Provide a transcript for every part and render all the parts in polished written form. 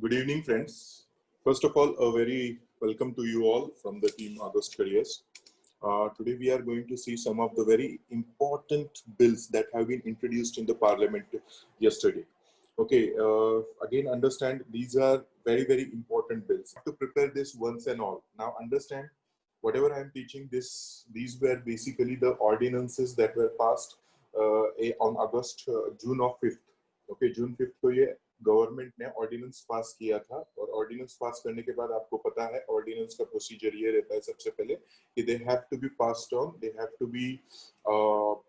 Good evening, friends. First of all, a very welcome to you all from the team August Careers. Today, we are going to see some of the very important bills that have been introduced in the Parliament yesterday. Okay, again, understand these are very, very important bills. To prepare this once and all. Now, understand whatever I am teaching. These were basically the ordinances that were passed on June of 5th. Okay, June 5th को ये government ने ordinance पास किया था और ordinance पास करने के बाद आपको पता है ऑर्डिनेंस का प्रोसीजर ये रहता है सबसे पहले कि they have to be passed on they have to be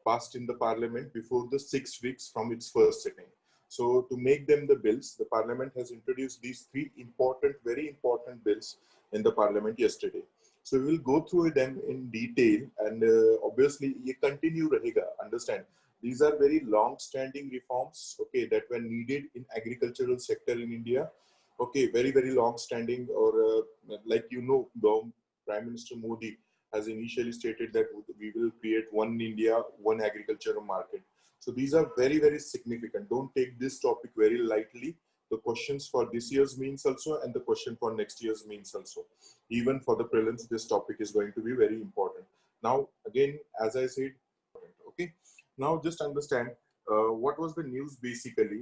passed in the parliament before the 6 weeks from its first sitting. So to make them the bills, the parliament has introduced these three very important bills in the parliament yesterday. So we will go through them in detail and obviously ये continue रहेगा. Understand? These are very long-standing reforms, okay, that were needed in agricultural sector in India. Okay, very, very long-standing, or like you know, Prime Minister Modi has initially stated that we will create one India, one agricultural market. So these are very, very significant. Don't take this topic very lightly. The questions for this year's means also, and the question for next year's means also. Even for the prelims, this topic is going to be very important. Now, again, as I said, okay. Now, just understand what was the news basically.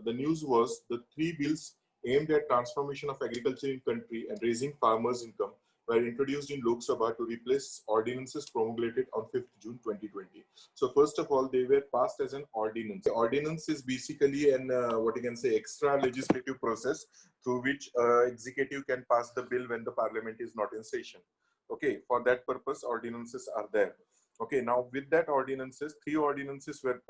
The news was the three bills aimed at transformation of agriculture in country and raising farmers' income were introduced in Lok Sabha to replace ordinances promulgated on 5th June 2020. So first of all, they were passed as an ordinance. The ordinance is basically an what you can say extra legislative process through which executive can pass the bill when the parliament is not in session. Okay, for that purpose, ordinances are there. Okay, now with that ordinances, three ordinances were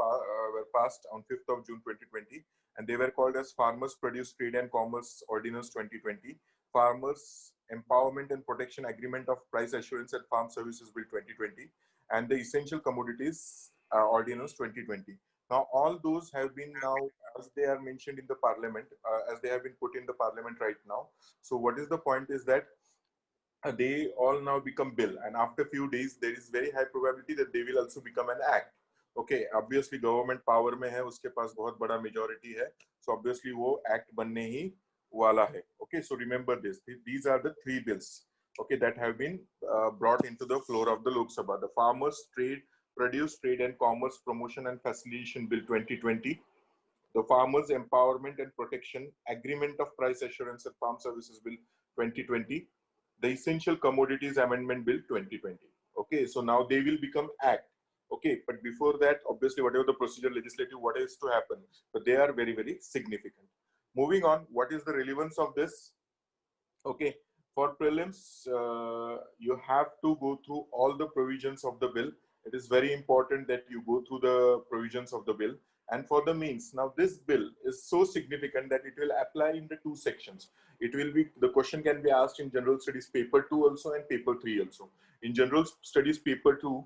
passed on 5th of June 2020, and they were called as Farmers Produce Trade and Commerce Ordinance 2020, Farmers Empowerment and Protection Agreement of Price Assurance and Farm Services Bill 2020, and the Essential Commodities Ordinance 2020. Now, all those have been now, as they are mentioned in the Parliament, as they have been put in the Parliament right now. So what is the point is that they all now become bill, and after few days there is very high probability that they will also become an act. Okay, obviously government power में है, उसके पास बहुत बड़ा majority है, so obviously वो act बनने ही वाला है. Okay, so remember this. These are the three bills, okay, that have been brought into the floor of the Lok Sabha. The Farmers Produce Trade and Commerce Promotion and Facilitation Bill 2020, the Farmers Empowerment and Protection Agreement of Price Assurance and Farm Services Bill 2020, the Essential Commodities Amendment Bill 2020. Okay, so now they will become act. Okay, but before that, obviously, whatever the procedure legislative, what is to happen, but they are very, very significant. Moving on, what is the relevance of this? Okay, for prelims, you have to go through all the provisions of the bill. It is very important that you go through the provisions of the bill. And for the means, now this bill is so significant that it will apply in the two sections. It will be, the question can be asked in General Studies paper 2 also and paper 3 also. In General Studies paper 2,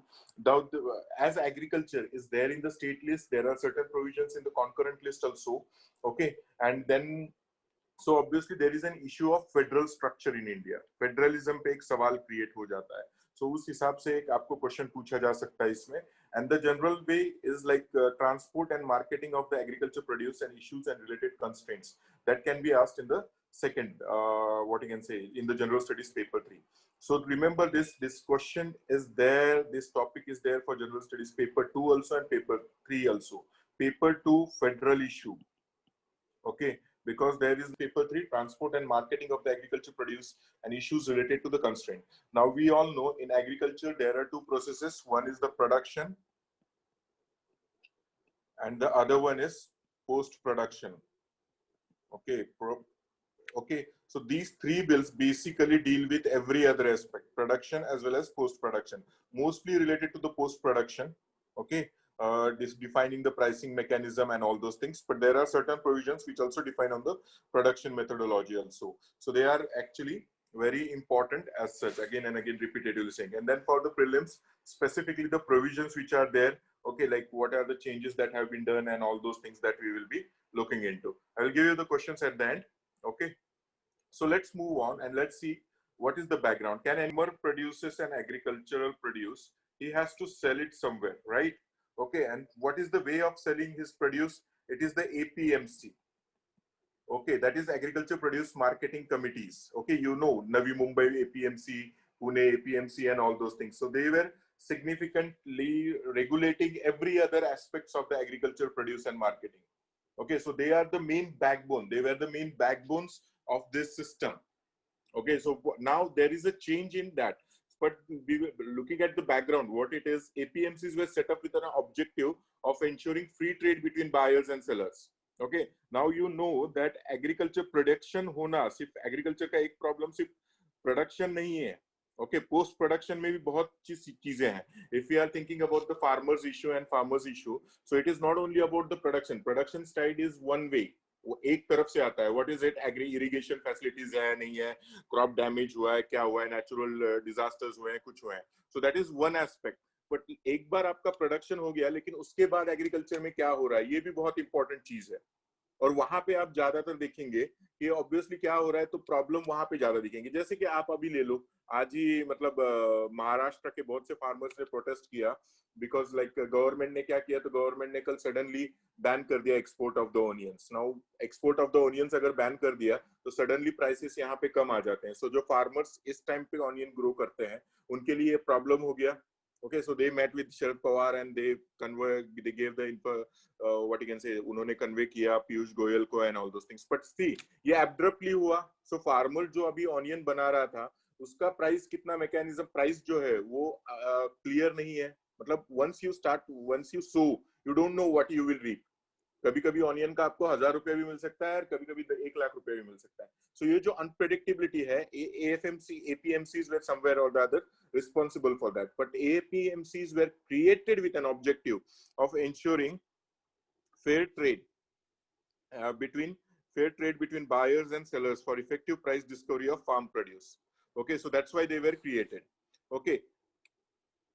as agriculture is there in the state list, there are certain provisions in the concurrent list also. Okay, and then so obviously there is an issue of federal structure in India. Federalism पे एक सवाल create हो जाता है. So उस हिसाब से एक आपको question पूछा जा सकता है इसमें. And the general way is like transport and marketing of the agriculture produce and issues and related constraints. That can be asked in the second, what you can say, in the General Studies paper 3. So remember this question is there, this topic is there for General Studies paper 2 also and paper 3 also. Paper 2, federal issue. Okay. Because there is paper 3, transport and marketing of the agriculture produce and issues related to the constraint. Now we all know in agriculture there are two processes. One is the production and the other one is post-production. Okay, okay. So these three bills basically deal with every other aspect, production as well as post-production, mostly related to the post-production. Okay. Defining the pricing mechanism and all those things, but there are certain provisions which also define on the production methodology also. So they are actually very important as such, again and again repetitively saying. And then for the prelims, specifically the provisions which are there, okay, like what are the changes that have been done and all those things that we will be looking into. I will give you the questions at the end. Okay, so let's move on and let's see what is the background. Can any farmer produces an agricultural produce, he has to sell it somewhere, right? Okay, and what is the way of selling his produce? It is the APMC. Okay, that is agriculture produce marketing committees. Okay, you know, Navi Mumbai APMC, Pune APMC and all those things. So they were significantly regulating every other aspects of the agriculture produce and marketing. Okay, so they are the main backbone. They were the main backbones of this system. Okay, so now there is a change in that. But we were looking at the background, what it is, APMCs were set up with an objective of ensuring free trade between buyers and sellers. Okay, now you know that agriculture production होना, सिर्फ agriculture का एक problem सिर्फ production नहीं है. Okay, post production में भी बहुत चीजें हैं. If we are thinking about the farmers issue and farmers issue, so it is not only about the production. Production side is one way. वो एक तरफ से आता है. What is it? Agri irrigation facilities है, नहीं है, crop damage हुआ है, क्या हुआ है, natural disasters हुए हैं, कुछ हुए हैं. So that is one aspect. But एक बार आपका production हो गया, लेकिन उसके बाद agriculture में क्या हो रहा है, ये भी बहुत important चीज है. और वहां पे आप ज्यादातर देखेंगे कि ऑब्वियसली क्या हो रहा है, तो प्रॉब्लम वहां पे ज्यादा दिखेंगे. जैसे कि आप अभी ले लो, आज ही मतलब महाराष्ट्र के बहुत से फार्मर्स ने प्रोटेस्ट किया बिकॉज लाइक गवर्नमेंट ने क्या किया, तो गवर्नमेंट ने कल सडनली बैन कर दिया export of the onions. Now export of the onions अगर बैन कर दिया तो सडनली प्राइसेस यहाँ पे कम आ जाते हैं. सो जो फार्मर्स इस टाइम पे ऑनियन ग्रो करते हैं उनके लिए प्रॉब्लम हो गया. Okay, so they met with Sharad Pawar and they gave the info, what you can say, उन्होंने convey किया Piyush Goyal को and all those things. But see, ये abruptly हुआ. So farmer जो अभी onion बना रहा था, उसका price कितना mechanism price जो है वो clear नहीं है. मतलब once you sow, you don't know what you will reap. कभी कभी ऑनियन का आपको 1000 रुपए भी मिल सकता है और कभी कभी 1 लाख रुपए भी मिल सकता है. सो ये जो अनप्रेडिक्टेबिलिटी है, AFMC APMCs were somewhere or the other responsible for that, but APMCs were created with an objective of ensuring fair trade between buyers and sellers for effective price discovery of farm produce. Okay, so that's why they were created. Okay,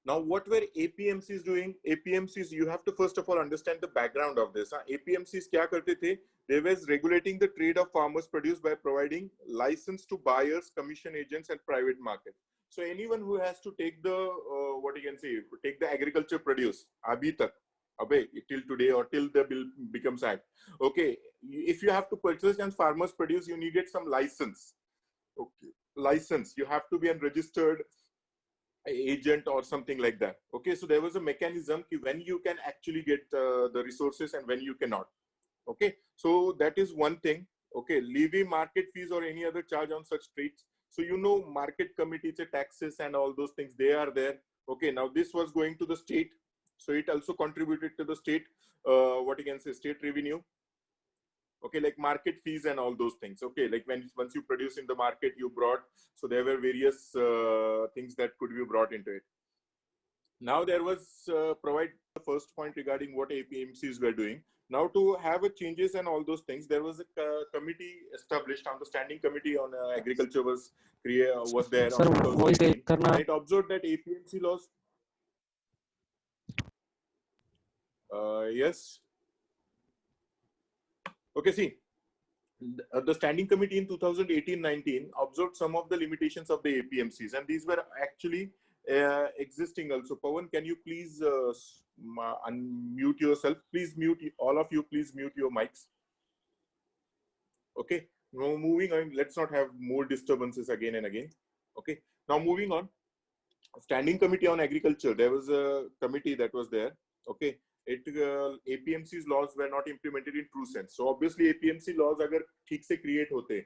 now what were APMCs doing? APMCs, you have to first of all understand the background of this. APMCs क्या करते थे? They were regulating the trade of farmers' produce by providing license to buyers, commission agents, and private market. So anyone who has to take the what you can say, take the agriculture produce, अभी तक, अबे till today or till the bill becomes act. Okay, if you have to purchase and farmers' produce, you needed some license. Okay, license. You have to be a registered agent or something like that. Okay, so there was a mechanism when you can actually get the resources and when you cannot. Okay, so that is one thing. Okay, levy market fees or any other charge on such trades. So you know, market committees, taxes and all those things, they are there. Okay, now this was going to the state, so it also contributed to the state what you can say, state revenue. Okay, like market fees and all those things. Okay, like once you produce in the market, you brought, so there were various things that could be brought into it. Now there was provide the first point regarding what APMCs were doing. Now to have a changes and all those things, there was a committee established on the standing committee on agriculture was there. Sir, voice and it observed that APMC laws. Yes. Okay, see, the standing committee in 2018-19 observed some of the limitations of the APMCs, and these were actually existing also. Pawan, can you please unmute yourself? Please mute, all of you, please mute your mics. Okay, now moving on, let's not have more disturbances again and again. Okay, now moving on, standing committee on agriculture, there was a committee that was there. Okay, APMC's laws were not implemented in true sense. So obviously APMC laws अगर ठीक से create होते,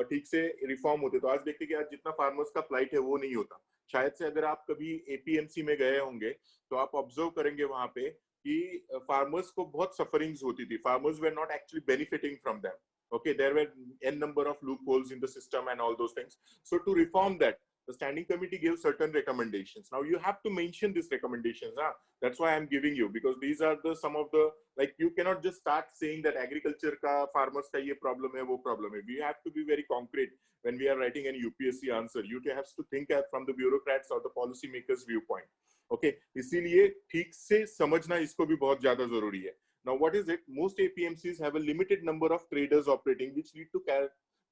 ठीक से reform होते, तो आज देखते कि आज जितना फार्मर्स का प्लाइट है वो नहीं होता. शायद से अगर आप कभी APMC में गए होंगे तो आप ऑब्जर्व करेंगे वहां पे कि फार्मर्स को बहुत सफरिंग्स होती थी. Farmers were not actually benefiting from them. Okay, there were n number of loopholes in the system and all those things. So to reform that, the standing committee gave certain recommendations. Now you have to mention these recommendations. That's why I'm giving you, because these are the some of the, like, you cannot just start saying that agriculture ka farmers ka ye problem hai, wo problem hai. We have to be very concrete when we are writing an UPSC answer. You have to think from the bureaucrats or the policy makers viewpoint. Okay, इसीलिए ठीक से समझना इसको भी बहुत ज्यादा जरूरी है. Now what is it? Most APMCs have a limited number of traders operating, which lead to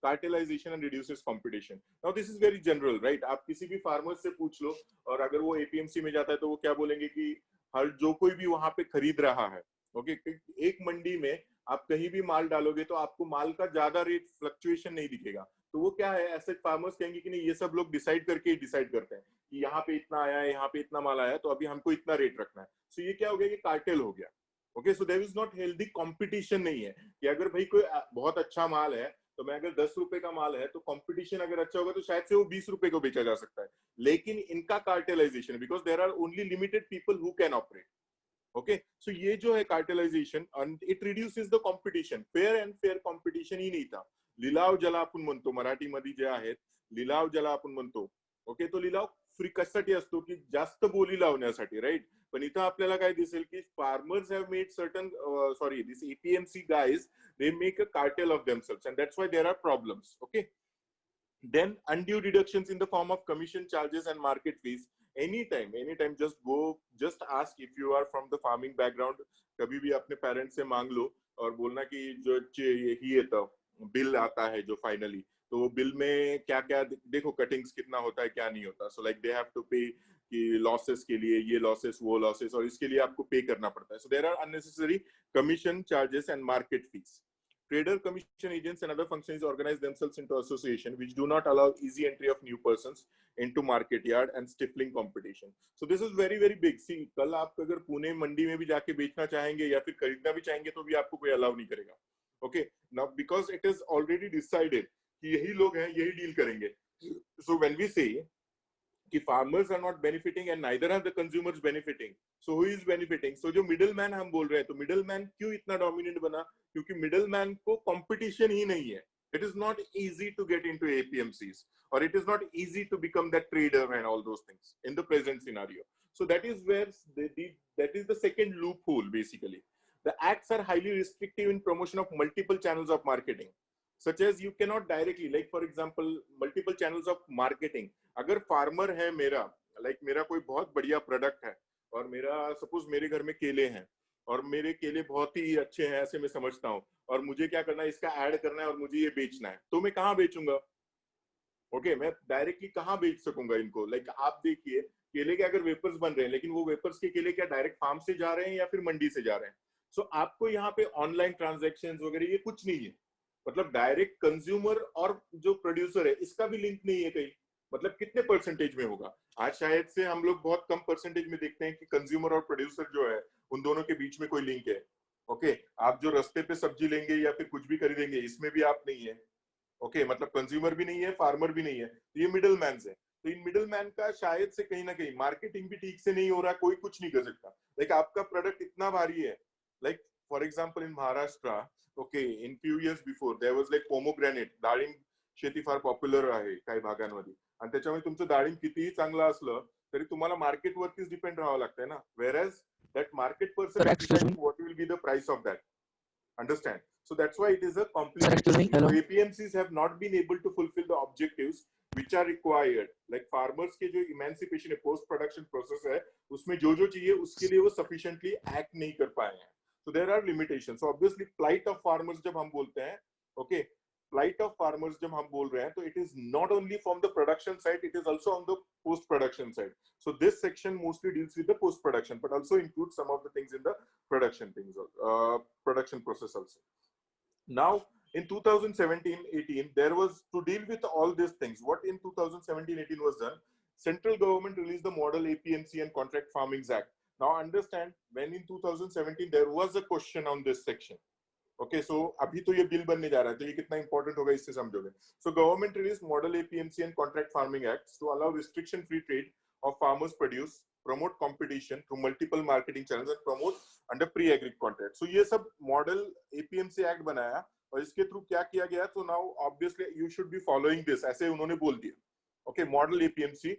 cartelization and reduces competition. Now this is very general, right? आप किसी भी फार्मर से पूछ लो और अगर वो APMC में जाता है तो वो क्या बोलेंगे कि हर जो कोई भी वहां पे खरीद रहा है, ओके, एक मंडी में आप कहीं भी माल डालोगे तो आपको माल का ज्यादा रेट फ्लक्चुएशन नहीं दिखेगा। तो वो क्या है, ऐसे फार्मर्स कहेंगे कि नहीं, ये सब लोग डिसाइड करके ही डिसाइड करते हैं कि यहाँ पे इतना आया है, यहाँ पे इतना माल आया है, तो अभी हमको इतना रेट रखना है। सो ये क्या हो गया, ये कार्टेल हो गया। Okay, so there is not healthy competition नहीं है कि अगर भाई कोई बहुत अच्छा माल है, तो मैं अगर 10 रुपए का माल है तो कंपटीशन अगर अच्छा होगा तो शायद से वो 20 रुपए को बेचा जा सकता है। लेकिन इनका cartelisation, because there are only limited people who can operate. Okay, so ये जो है cartelisation, it reduces the competition. Fair and fair competition ही नाही था. लिलाव ज्याला आपण म्हणतो मराठीमध्ये जे आहेत, लिलाव ज्याला आपण म्हणतो, ओके, तो लिलाव फ्री कशासाठी असतो की जास्त बोली लावण्यासाठी, राईट. पण इथं आपल्याला काय दिसेल की farmers have made certain sorry this APMC guys, they make a cartel of themselves, and that's why there are problems. Okay, then undue deductions in the form of commission charges and market fees. Anytime just ask if you are from the farming background, कभी भी अपने parents से मांग लो और बोलना कि जो ही है तो बिल आता है जो फाइनली, तो वो बिल में क्या क्या देखो, कटिंग्स कितना होता है क्या नहीं होता. So like they have to pay कि लॉसेस के लिए ये लॉसेस वो लॉसेस, और इसके लिए आपको पे करना पड़ता है. So there are unnecessary commission charges and market fees. Trader commission agents and other functions organize themselves into association which do not allow easy entry of new persons into market yard and stifling competition. So this is very very big. See, कल आप अगर पुणे मंडी में भी जाके बेचना चाहेंगे या फिर खरीदना भी चाहेंगे तो भी आपको कोई अलाउ नहीं करेगा. Okay, now because it is already decided कि यही लोग हैं यही डील करेंगे. So when we say कि farmers are not benefiting and neither are the consumers benefiting, so who is benefiting? So जो middleman हम बोल रहे हैं, तो middleman क्यों इतना dominant बना? क्योंकि middleman को competition ही नहीं है. It is not easy to get into APMCs, or it is not easy to become that trader and all those things in the present scenario. So that is where that is the second loophole basically. The acts are highly restrictive in promotion of multiple channels of marketing, such as you cannot directly, like for example, multiple channels of marketing. अगर farmer है मेरा, like मेरा कोई बहुत बढ़िया product है और मेरा सपोज मेरे घर में केले हैं और मेरे केले बहुत ही अच्छे हैं ऐसे मैं समझता हूँ, और मुझे क्या करना है, इसका ऐड करना है और मुझे ये बेचना है, तो मैं कहाँ बेचूंगा? ओके, मैं डायरेक्टली कहाँ बेच सकूंगा इनको? लाइक आप देखिए, केले के अगर वेपर्स बन रहे हैं, लेकिन वो वेपर्स के केले क्या डायरेक्ट फार्म से जा रहे हैं या फिर मंडी से जा रहे हैं? सो आपको यहाँ पे ऑनलाइन ट्रांजेक्शन वगैरह ये कुछ नहीं है. मतलब डायरेक्ट कंज्यूमर और जो प्रोड्यूसर है इसका भी लिंक नहीं है कहीं. मतलब कितने परसेंटेज में होगा? आज शायद से हम लोग बहुत कम परसेंटेज में देखते हैं कि कंज्यूमर और प्रोड्यूसर जो है उन दोनों के बीच में कोई लिंक है. ओके, आप जो रास्ते पे सब्जी लेंगे या फिर कुछ भी खरीदेंगे, इसमें भी आप नहीं है. ओके, मतलब कंज्यूमर भी नहीं है, फार्मर भी नहीं है, तो ये मिडिल मैन है. तो इन मिडिल मैन का शायद से कहीं ना कहीं मार्केटिंग भी ठीक से नहीं हो रहा, कोई कुछ नहीं कर सकता. लाइक आपका प्रोडक्ट इतना भारी है, like for example in Maharashtra, okay, in few years before there was like pomegranate, डाळिंब शेती फार पॉप्युलर आहे काही भागांमध्ये, आणि त्याच्यामुळे तुमचं डाळिंब कितीही चांगलं असलं तरी तुम्हाला मार्केटवरतीच डिपेंड राहावं लागतंय ना. वेअरएज that market person is deciding what will be the price of that. Understand? So that's why it is a complicated thing. So APMCs have not been able to fulfill the objectives which are required. Like farmers के जो emancipation है, post production process है, उसमें जो जो चाहिए उसके लिए वो sufficiently act नहीं कर पाए हैं. So there are limitations. So obviously plight of farmers जब हम बोलते हैं, okay, plight of farmers जब हम बोल रहे हैं, तो it is not only from the production side, it is also on the post production side. So this section mostly deals with the post production, but also includes some of the things in the production things, production process also. Now in 2017-18 there was, to deal with all these things, what in 2017-18 was done, central government released the model APMC and contract farming act. Now understand, when in 2017 there was a question on this section. Okay, so अभी तो ये bill बनने जा रहा है, तो ये कितना इंपॉर्टेंट होगा इससे समझोगे. So government release model APMC and contract farming act to allow restriction free trade of farmers produce, promote competition through multiple marketing channels and promote under pre agree contract. So ये सब model APMC act बनाया, और इसके through क्या किया गया, तो now obviously you should be following this, ऐसे उन्होंने बोल दिया. ओके, मॉडल एपीएमसी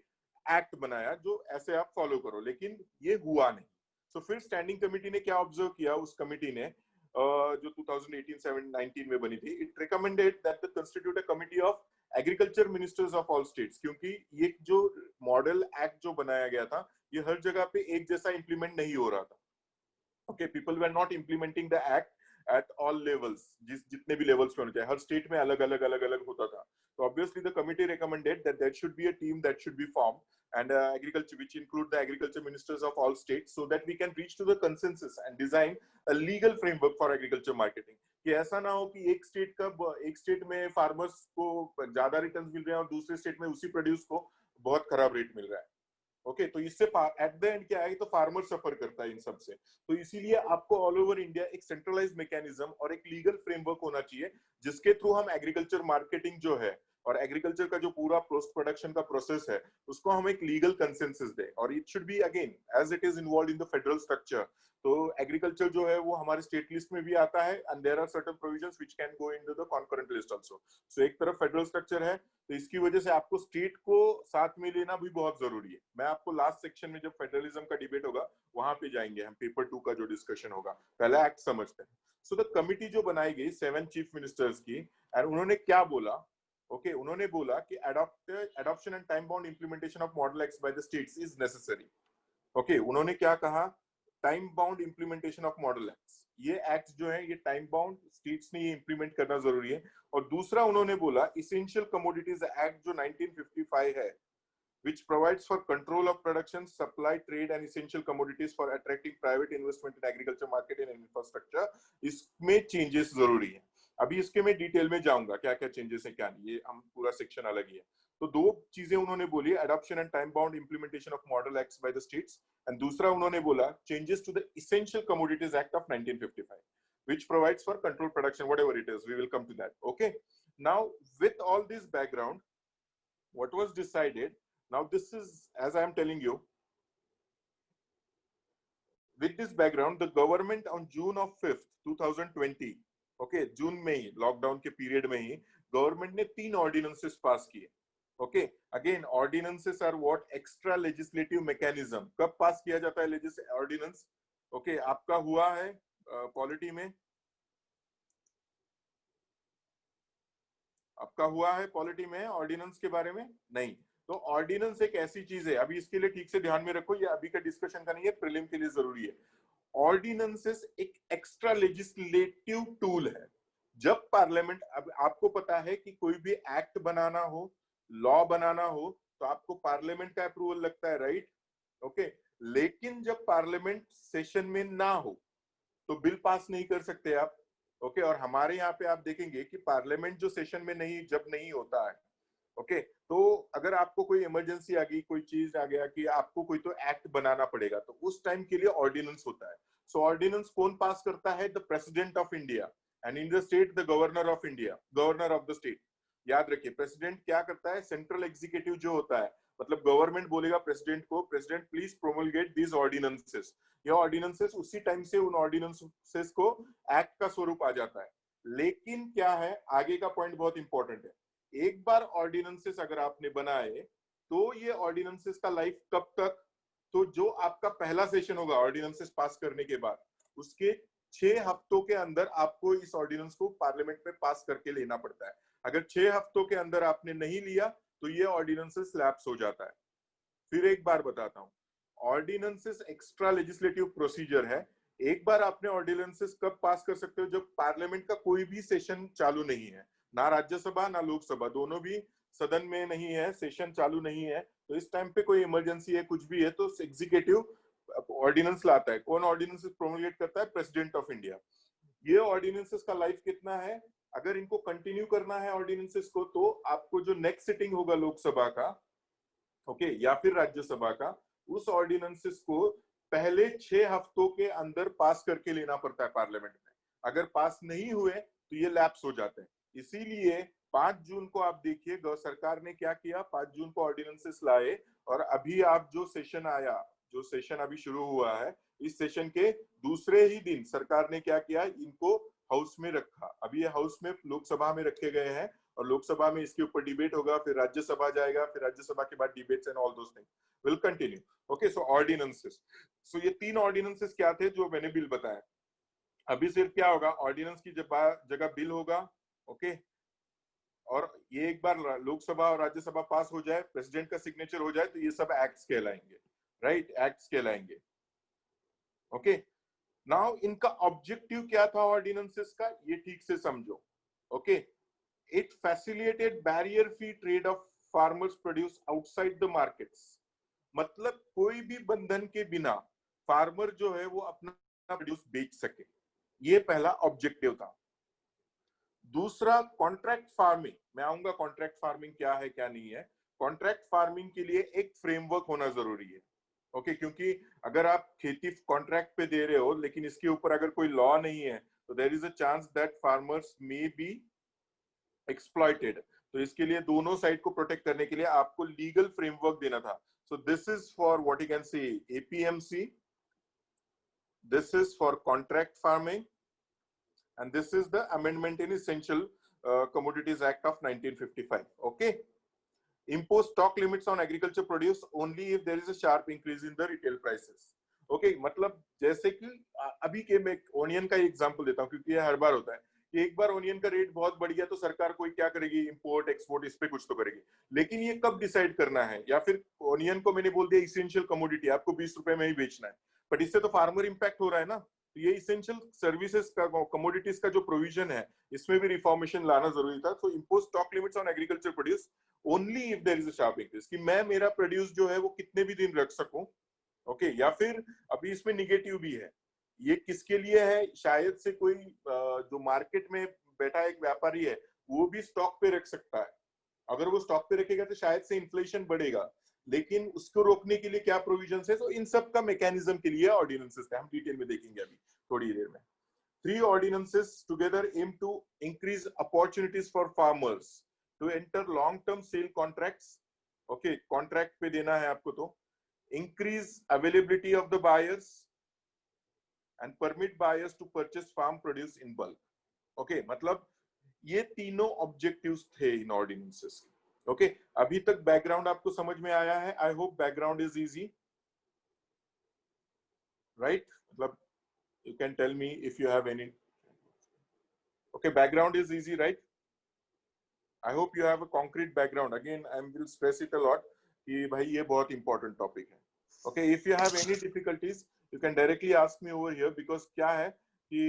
एक्ट बनाया जो ऐसे आप फॉलो करो, लेकिन ये हुआ नहीं. सो फिर स्टैंडिंग कमेटी ने क्या ऑब्जर्व किया, उस कमेटी ने जो 2018-19 में बनी थी, it recommended that the constitute a committee of agriculture ministers of all states, क्योंकि ये जो मॉडल एक्ट जो बनाया गया था ये हर जगह पे एक जैसा इंप्लीमेंट नहीं हो रहा था. Okay, people were not implementing the act at all levels, जितने भी लेवल्स पे होने चाहिए, हर स्टेट में अलग अलग अलग अलग होता था. तो obviously the committee recommended that there should be a team that should be form and agriculture, which include the agriculture ministers of all states, so that we can reach to the consensus and design a legal framework for agriculture marketing. कि ऐसा ना हो कि एक state में farmers को ज्यादा returns मिल रहे हैं और दूसरे स्टेट में उसी प्रोड्यूस को बहुत खराब रेट मिल रहा है. ओके, तो इससे एट द एंड क्या है, तो फार्मर सफर करता है इन सब से. तो इसीलिए आपको ऑल ओवर इंडिया एक सेंट्रलाइज्ड मैकेनिज्म और एक लीगल फ्रेमवर्क होना चाहिए जिसके थ्रू हम एग्रीकल्चर मार्केटिंग जो है और एग्रीकल्चर का जो पूरा पोस्ट प्रोडक्शन का प्रोसेस है उसको हम एक लीगल कंसेंसस दे. और it should be again as it is involve in the federal structure. तो एग्रीकल्चर जो है वो हमारे स्टेट लिस्ट में भी आता है and there are certain provisions which can go into the concurrent list also. So एक तरफ फेडरल स्ट्रक्चर है, तो इसकी वजह से आपको स्टेट को साथ में लेना भी बहुत जरूरी है. मैं आपको लास्ट सेक्शन में जब फेडरलिज्म का डिबेट होगा वहां पे जाएंगे, हम पेपर 2 का जो डिस्कशन होगा. पहला एक्ट समझते हैं. सो द कमिटी जो बनाई गई 7 चीफ मिनिस्टर्स की, और उन्होंने क्या बोला, ओके, उन्होंने बोला कि adoption and time bound implementation of model acts by the states is necessary. Okay, उन्होंने क्या कहा, time bound implementation of model acts, ये एक्ट्स जो है ये टाइम बाउंड, स्टेट्स ने ये इंप्लीमेंट करना जरूरी है. और दूसरा उन्होंने बोला इसेंशियल कमोडिटीज एक्ट जो 1955 है, which provides for control of production, supply, trade and essential commodities for attracting private investment in agriculture market and infrastructure, इसमें चेंजेस जरूरी है. अभी इसके मैं डिटेल में जाऊंगा क्या क्या चेंजेस है क्या नहीं, ये हम पूरा सेक्शन अलग ही है. तो दो चीजें उन्होंने बोली, adoption and time bound implementation of model acts by the states, and दूसरा उन्होंने बोला changes to the essential commodities act of 1955 which provides for control production, whatever it is, we will come to that. Okay, now with all this background, what was decided, now this is, as I am telling you, with this background, the government on June of 5th 2020, okay, जून में ही, lockdown के period में ही government ने 3 ordinances pass किए. Okay, again ordinances are what, extra legislative mechanism. कब pass किया जाता है ordinance? Okay, आपका हुआ है पॉलिटी में, आपका हुआ है पॉलिटी में ऑर्डिनेंस के बारे में? नहीं. तो ऑर्डिनेंस एक ऐसी चीज है, अभी इसके लिए ठीक से ध्यान में रखो, ये अभी का डिस्कशन का नहीं है, प्रीलिम के लिए जरूरी है. ऑर्डिनेंसेस एक एक्स्ट्रा लेजिस्लेटिव टूल है. जब पार्लियामेंट, अब आपको पता है कि कोई भी एक्ट बनाना हो, लॉ बनाना हो, तो आपको पार्लियामेंट का अप्रूवल लगता है, राइट? ओके, लेकिन जब पार्लियामेंट सेशन में ना हो तो बिल पास नहीं कर सकते आप. ओके, और हमारे यहाँ पे आप देखेंगे कि पार्लियामेंट जो सेशन में नहीं, जब नहीं होता है, ओके, तो अगर आपको कोई इमरजेंसी आ गई, कोई चीज आ गया कि आपको कोई तो एक्ट बनाना पड़ेगा, तो उस टाइम के लिए ऑर्डिनेंस होता है. सो ऑर्डिनेंस कौन पास करता है? The president of India, and in the state the governor of India, governor of the state. याद रखिए, प्रेसिडेंट क्या करता है? सेंट्रल एग्जीक्यूटिव जो होता है, मतलब गवर्नमेंट बोलेगा प्रेसिडेंट को, president please promulgate these ordinances. ये ऑर्डिनेंसेस उसी टाइम से उन ऑर्डिनेंसेस को एक्ट का स्वरूप आ जाता है. लेकिन क्या है, आगे का पॉइंट बहुत इंपॉर्टेंट है. एक बार ऑर्डिनेंसेस अगर आपने बनाए तो ये ऑर्डिनेंसेस का लाइफ कब तक? तो जो आपका पहला सेशन होगा ऑर्डिनेंसेस पास करने के बाद, उसके 6 हफ्तों के अंदर आपको इस ऑर्डिनेंस को पार्लियामेंट में पास करके लेना पड़ता है. अगर 6 हफ्तों के अंदर आपने नहीं लिया तो ये ऑर्डिनेंसेस लैप्स हो जाता है. फिर एक बार बताता हूं, ऑर्डिनेंसेस एक्स्ट्रा लेजिस्लेटिव प्रोसीजर है. एक बार आपने ऑर्डिनेंसेस कब पास कर सकते हो? जब पार्लियामेंट का कोई भी सेशन चालू नहीं है, ना राज्यसभा ना लोकसभा, दोनों भी सदन में नहीं है, सेशन चालू नहीं है, तो इस टाइम पे कोई इमरजेंसी है, कुछ भी है, तो एग्जीक्यूटिव ऑर्डिनेंस लाता है. कौन ऑर्डिनेंसेस प्रोमोलेट करता है? President of India. ये ऑर्डिनेंसेस का लाइफ कितना है? अगर इनको कंटिन्यू करना है ऑर्डिनेंसेस को, तो आपको जो नेक्स्ट सिटिंग होगा लोकसभा का, ओके, या फिर राज्यसभा का, उस ऑर्डिनेंसेस को पहले 6 हफ्तों के अंदर पास करके लेना पड़ता है पार्लियामेंट में. अगर पास नहीं हुए तो ये लैप्स हो जाते हैं. इसीलिए 5 जून को आप देखिए सरकार ने क्या किया, 5 जून को ऑर्डिनेंसेस लाए, और अभी आप जो सेशन आया, जो सेशन अभी शुरू हुआ है, इस सेशन के दूसरे ही दिन सरकार ने क्या किया, इनको हाउस में रखा. अभी ये हाउस में, लोकसभा में रखे गए हैं, और लोकसभा में इसके ऊपर डिबेट होगा, फिर राज्यसभा जाएगा, फिर राज्यसभा के बाद debates and all those things will continue. Okay, so ordinances, सो ये 3 ऑर्डिनेंसेस क्या थे जो मैंने बिल बताया. अभी सिर्फ क्या होगा, ऑर्डिनेंस की जगह बिल होगा. ओके, और ये एक बार लोकसभा और राज्यसभा पास हो जाए, प्रेसिडेंट का सिग्नेचर हो जाए, तो ये सब एक्ट्स कहलाएंगे, राइट? एक्ट्स कहलाएंगे. ओके, नाउ इनका ऑब्जेक्टिव क्या था ऑर्डिनेंसेस का, ये ठीक से समझो. Okay, it facilitated barrier free trade of farmers produce outside the markets. मतलब कोई भी बंधन के बिना फार्मर जो है वो अपना प्रोड्यूस बेच सके, ये पहला ऑब्जेक्टिव था. दूसरा कॉन्ट्रैक्ट फार्मिंग. मैं आऊंगा कॉन्ट्रैक्ट फार्मिंग क्या है क्या नहीं है. कॉन्ट्रैक्ट फार्मिंग के लिए एक फ्रेमवर्क होना जरूरी है. ओके, क्योंकि अगर आप खेती कॉन्ट्रैक्ट पे दे रहे हो लेकिन इसके ऊपर अगर कोई लॉ नहीं है तो there is a chance that farmers may be exploited. तो इसके लिए दोनों साइड को प्रोटेक्ट करने के लिए आपको लीगल फ्रेमवर्क देना था. So this is for what you can से APMC, this is for contract farming, and this is the amendment in Essential Commodities Act of 1955. Okay, impose stock limits on agriculture produce only if there is a sharp increase in the retail prices. Okay, मतलब जैसे कि अभी के मैं onion का example देता हूँ क्योंकि ये हर बार होता है कि एक बार ओनियन का रेट बहुत बढ़ गया तो सरकार कोई क्या करेगी, इंपोर्ट एक्सपोर्ट इस पे कुछ तो करेगी. लेकिन ये कब डिसाइड करना है, या फिर ओनियन को मैंने बोल दिया इसेंशियल कमोडिटी, आपको 20 रुपए में ही बेचना है, बट इससे तो फार्मर इंपैक्ट हो रहा है ना. तो ये इसेंशियल सर्विसेज का, कमोडिटीज का जो प्रोविजन है, इसमें भी रिफॉर्मेशन लाना जरूरी था. तो impose stock limits on agriculture produce only if there is a sharp increase, कि मैं मेरा प्रोड्यूस जो है वो कितने भी दिन रख सकूं. ओके, या फिर अभी इसमें निगेटिव भी है. ये किसके लिए है, शायद से कोई जो मार्केट में बैठा एक व्यापारी है वो भी स्टॉक पे रख सकता है. अगर वो स्टॉक पे रखेगा तो शायद से इन्फ्लेशन बढ़ेगा, लेकिन उसको रोकने के लिए क्या प्रोविजंस है. तो इन सब का मैकेनिज्म के लिए ऑर्डिनेंसेस है, हम डिटेल में देखेंगे अभी थोड़ी देर में. 3 ordinances together aim to increase opportunities for farmers to enter long term sale contracts. Okay, contract पे देना है आपको, तो increase availability of the buyers and permit buyers to purchase farm produce in bulk. Okay, मतलब ये तीनों objectives थे इन ordinances के. ओके, अभी तक बैकग्राउंड आपको समझ में आया है. I hope background is easy, right? मतलब you can tell me if you have any. Okay, background is easy, right? I hope you have a concrete background. Again, I will stress it a lot कि भाई ये बहुत important topic है. Okay, if you have any difficulties, you can directly ask me over here, because क्या है कि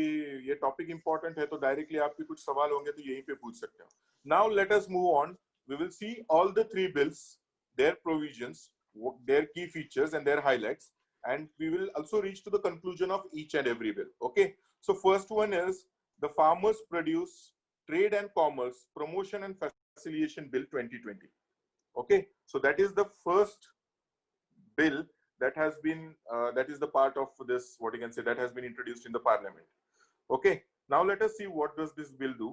ये topic important है, तो directly आपके कुछ सवाल होंगे तो यहीं पे पूछ सकते हो. Now let us move on. We will see all the 3 bills, their provisions, their key features and their highlights, and we will also reach to the conclusion of each and every bill. Okay, so first one is the Farmers Produce Trade and Commerce Promotion and Facilitation Bill 2020. Okay, so that is the first bill that has been that is the part of this, what you can say, that has been introduced in the parliament. Okay, now let us see what does this bill do.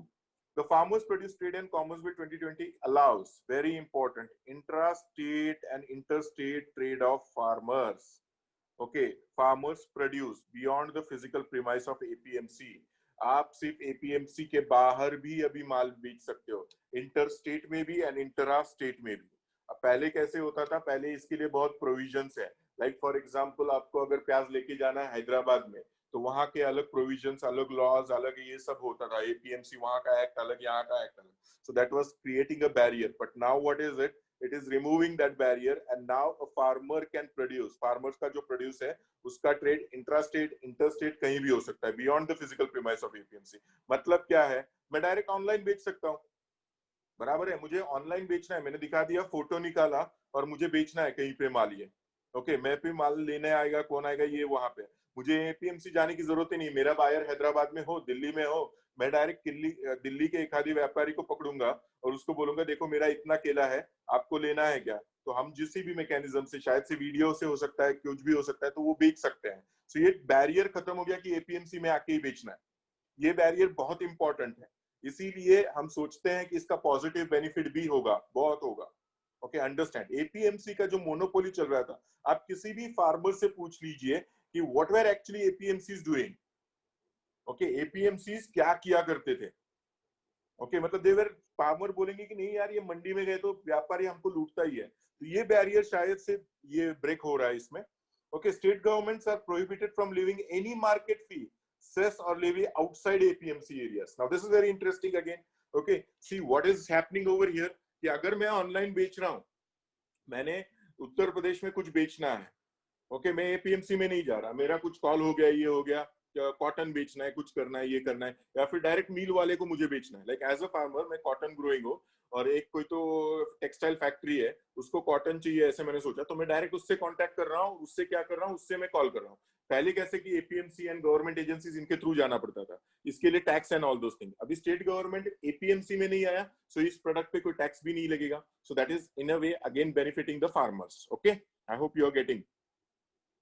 The Farmers Produce Trade and Commerce Bill 2020 allows, very important, intra-state and interstate trade of farmers. Okay, farmers produce beyond the physical premise of APMC. आप सिर्फ APMC के बाहर भी अभी माल बेच सकते हो, inter state में भी एंड इंटरा स्टेट में भी. अब पहले कैसे होता था, पहले इसके लिए बहुत प्रोविजंस है. लाइक फॉर एग्जांपल, आपको अगर प्याज लेके जाना है हैदराबाद में तो वहां के अलग प्रोविजंस, अलग लॉज, अलग ये सब होता था. एपीएमसी वहां का एक्ट अलग, यहाँ का एक्ट अलग. So that was creating a barrier. But now what is it, it is removing that barrier, and now a farmer can produce, farmers का जो produce है उसका ट्रेड इंट्रास्टेट इंटरस्टेट कहीं भी हो सकता है, beyond the physical premise of APMC. मतलब क्या है, मैं डायरेक्ट ऑनलाइन बेच सकता हूँ, बराबर है. मुझे ऑनलाइन बेचना है, मैंने दिखा दिया, फोटो निकाला और मुझे बेचना है कहीं पे माल. ये ओके, मैं पे माल लेने आएगा, कौन आएगा, ये वहां पे. मुझे एपीएमसी जाने की जरूरत ही नहीं. मेरा बायर हैदराबाद में हो, दिल्ली में हो, मैं डायरेक्ट दिल्ली के एक आधी व्यापारी को पकड़ूंगा और उसको बोलूंगा देखो मेरा इतना केला है, आपको लेना है क्या. तो हम जिस भी मैकेनिज्म से, शायद से वीडियो से हो सकता है, कुछ भी हो सकता है, तो वो बेच सकते हैं. सो ये बैरियर खत्म हो गया कि एपीएमसी में आके ही बेचना है. ये बैरियर बहुत इंपॉर्टेंट है, इसीलिए हम सोचते हैं कि इसका पॉजिटिव बेनिफिट भी होगा, बहुत होगा. Okay, understand. एपीएमसी का जो मोनोपोली चल रहा था, आप किसी भी फार्मर से पूछ लीजिए कि what were actually APMCs doing. Okay, APMCs क्या किया करते थे. ओके, मतलब देवर फार्मर बोलेंगे कि नहीं यार, ये मंडी में गए तो व्यापारी हमको लूटता ही है. तो ये बैरियर शायद से ये ब्रेक हो रहा है इसमें. Okay, state governments are prohibited from levying any market fee, cess or levy outside APMC areas. Now this is very interesting again. Okay, see what is happening over here कि अगर मैं ऑनलाइन बेच रहा हूं, मैंने उत्तर प्रदेश में कुछ बेचना है, ओके, मैं एपीएमसी में नहीं जा रहा, मेरा कुछ कॉल हो गया, ये हो गया, कॉटन बेचना है, कुछ करना है, ये करना है, या फिर डायरेक्ट मिल वाले को मुझे बेचना है। लाइक एज अ फार्मर मैं कॉटन ग्रोइंग हो और एक कोई तो टेक्सटाइल फैक्ट्री है, उसको कॉटन चाहिए, ऐसे मैंने सोचा, तो मैं डायरेक्ट उससे कांटेक्ट कर रहा हूँ, उससे क्या कर रहा हूँ, उससे मैं कॉल कर रहा हूँ। पहले कैसे कि एपीएमसी एंड गवर्नमेंट एजेंसीज इनके थ्रू जाना पड़ता था, इसके लिए tax and all those thing. अभी स्टेट गवर्नमेंट एपीएमसी में नहीं आया, सो इस प्रोडक्ट पे कोई टैक्स भी नहीं लगेगा। So that is in a way again benefiting the farmers. Okay, I hope you are getting.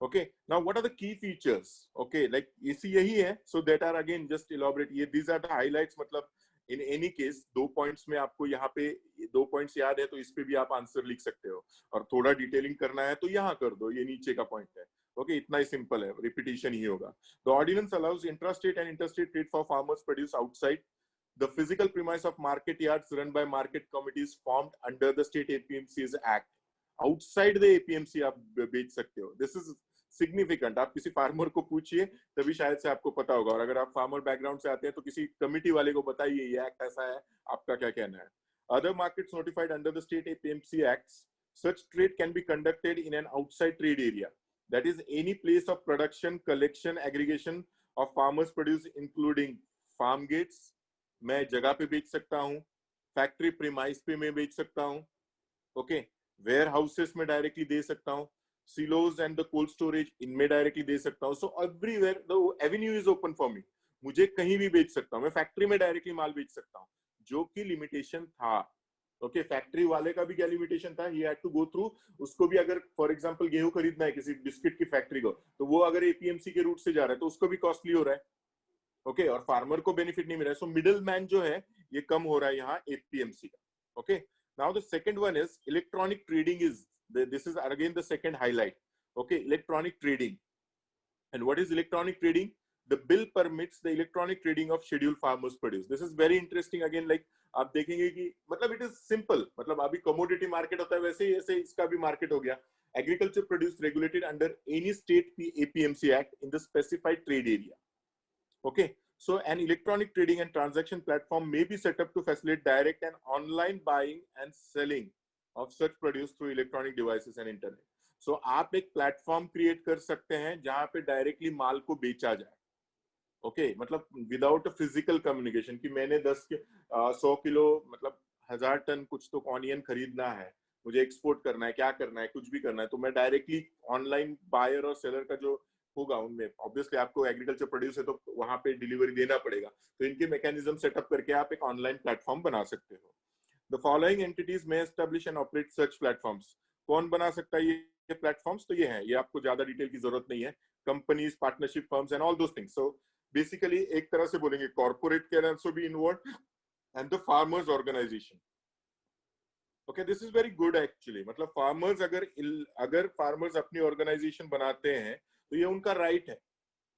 Okay, now what are the key features? Okay, like इसी यही है, so that are again just elaborate, ये these are the highlights। मतलब in any case 2 points में आपको यहाँ पे 2 points याद है तो इस पे भी आप आंसर लिख सकते हो, और थोड़ा डिटेलिंग करना है तो यहाँ कर दो, ये नीचे का पॉइंट है। ओके, इतना ही सिंपल है, रिपीटिशन ही होगा। The ordinance allows intrastate and interstate trade for farmers produce outside the physical premise of market yards run by market committees formed under the state APMC's act। Outside the APMC आप बेच सकते हो। This is significant. आप किसी farmer को पूछिए तभी शायद से आपको पता होगा, और अगर आप फार्मर बैकग्राउंड से आते हैं तो किसी कमिटी वाले को बताइए ये एक्ट ऐसा है, आपका क्या कहना है। Other markets notified under the state APMC acts, such trade can be conducted in an outside trade area, that is any place of production, collection, aggregation of farmers produce including farm gates, मैं जगह पे बेच सकता हूँ, factory premise पे मैं बेच सकता हूँ, ओके, वेयर हाउसेस में डायरेक्टली दे सकता हूँ, silos and the cold storage इनमें डायरेक्टली दे सकता हूँ। So everywhere the Avenue is open for me, मुझे कहीं भी बेच सकता हूँ, मैं फैक्ट्री में डायरेक्टली माल बेच सकता हूँ, जो कि लिमिटेशन था। ओके, फैक्ट्री वाले का भी क्या लिमिटेशन था, he had to go through, उसको भी अगर फॉर एग्जांपल गेहूं खरीदना है किसी बिस्किट की फैक्ट्री को, तो वो अगर एपीएमसी के रूट से जा रहा है तो उसको भी कॉस्टली हो रहा है। ओके, और फार्मर को बेनिफिट नहीं मिल रहा है, सो मिडिल मैन जो है ये कम हो रहा है यहाँ एपीएमसी का। Okay, now the second one is electronic trading is this is again the second highlight। okay, electronic trading, and what is electronic trading? The bill permits the electronic trading of scheduled farmers produce। this is very interesting again, like आप देखेंगे कि मतलब it is simple, मतलब अभी commodity market होता है वैसे ही ऐसे इसका भी market हो गया। agriculture produce regulated under any state APMC act in the specified trade area। okay, so an electronic trading and transaction platform may be set up to facilitate direct and online buying and selling of such produce through electronic devices and internet। so आप एक platform create कर सकते हैं जहां पे directly माल को बेचा जाए। ओके, मतलब विदाउट अ फिजिकल कम्युनिकेशन कि मैंने 100 किलो मतलब 1000 टन कुछ तो ऑनियन खरीदना है, मुझे एक्सपोर्ट करना है, क्या करना है, कुछ भी करना है, तो मैं डायरेक्टली ऑनलाइन बायर और सेलर का जो होगा उनमें ऑब्वियसली आपको एग्रीकल्चर प्रोड्यूस है तो वहां पे डिलीवरी देना पड़ेगा, तो इनके मैकेनिज्म सेटअप करके आप एक ऑनलाइन प्लेटफॉर्म बना सकते हो। द फॉलोइंग एंटिटीज में establish and operate such platforms. कौन बना सकता है ये प्लेटफॉर्म्स? तो ये है, ये आपको ज्यादा डिटेल की जरूरत नहीं है, companies, partnership firms and all those things. So basically एक तरह से बोलेंगे corporate can also be involve and the farmers organisation. Okay, this is very good actually, मतलब फार्मर्स अगर फार्मर्स अपनी ऑर्गेनाइजेशन बनाते हैं तो ये उनका राइट है।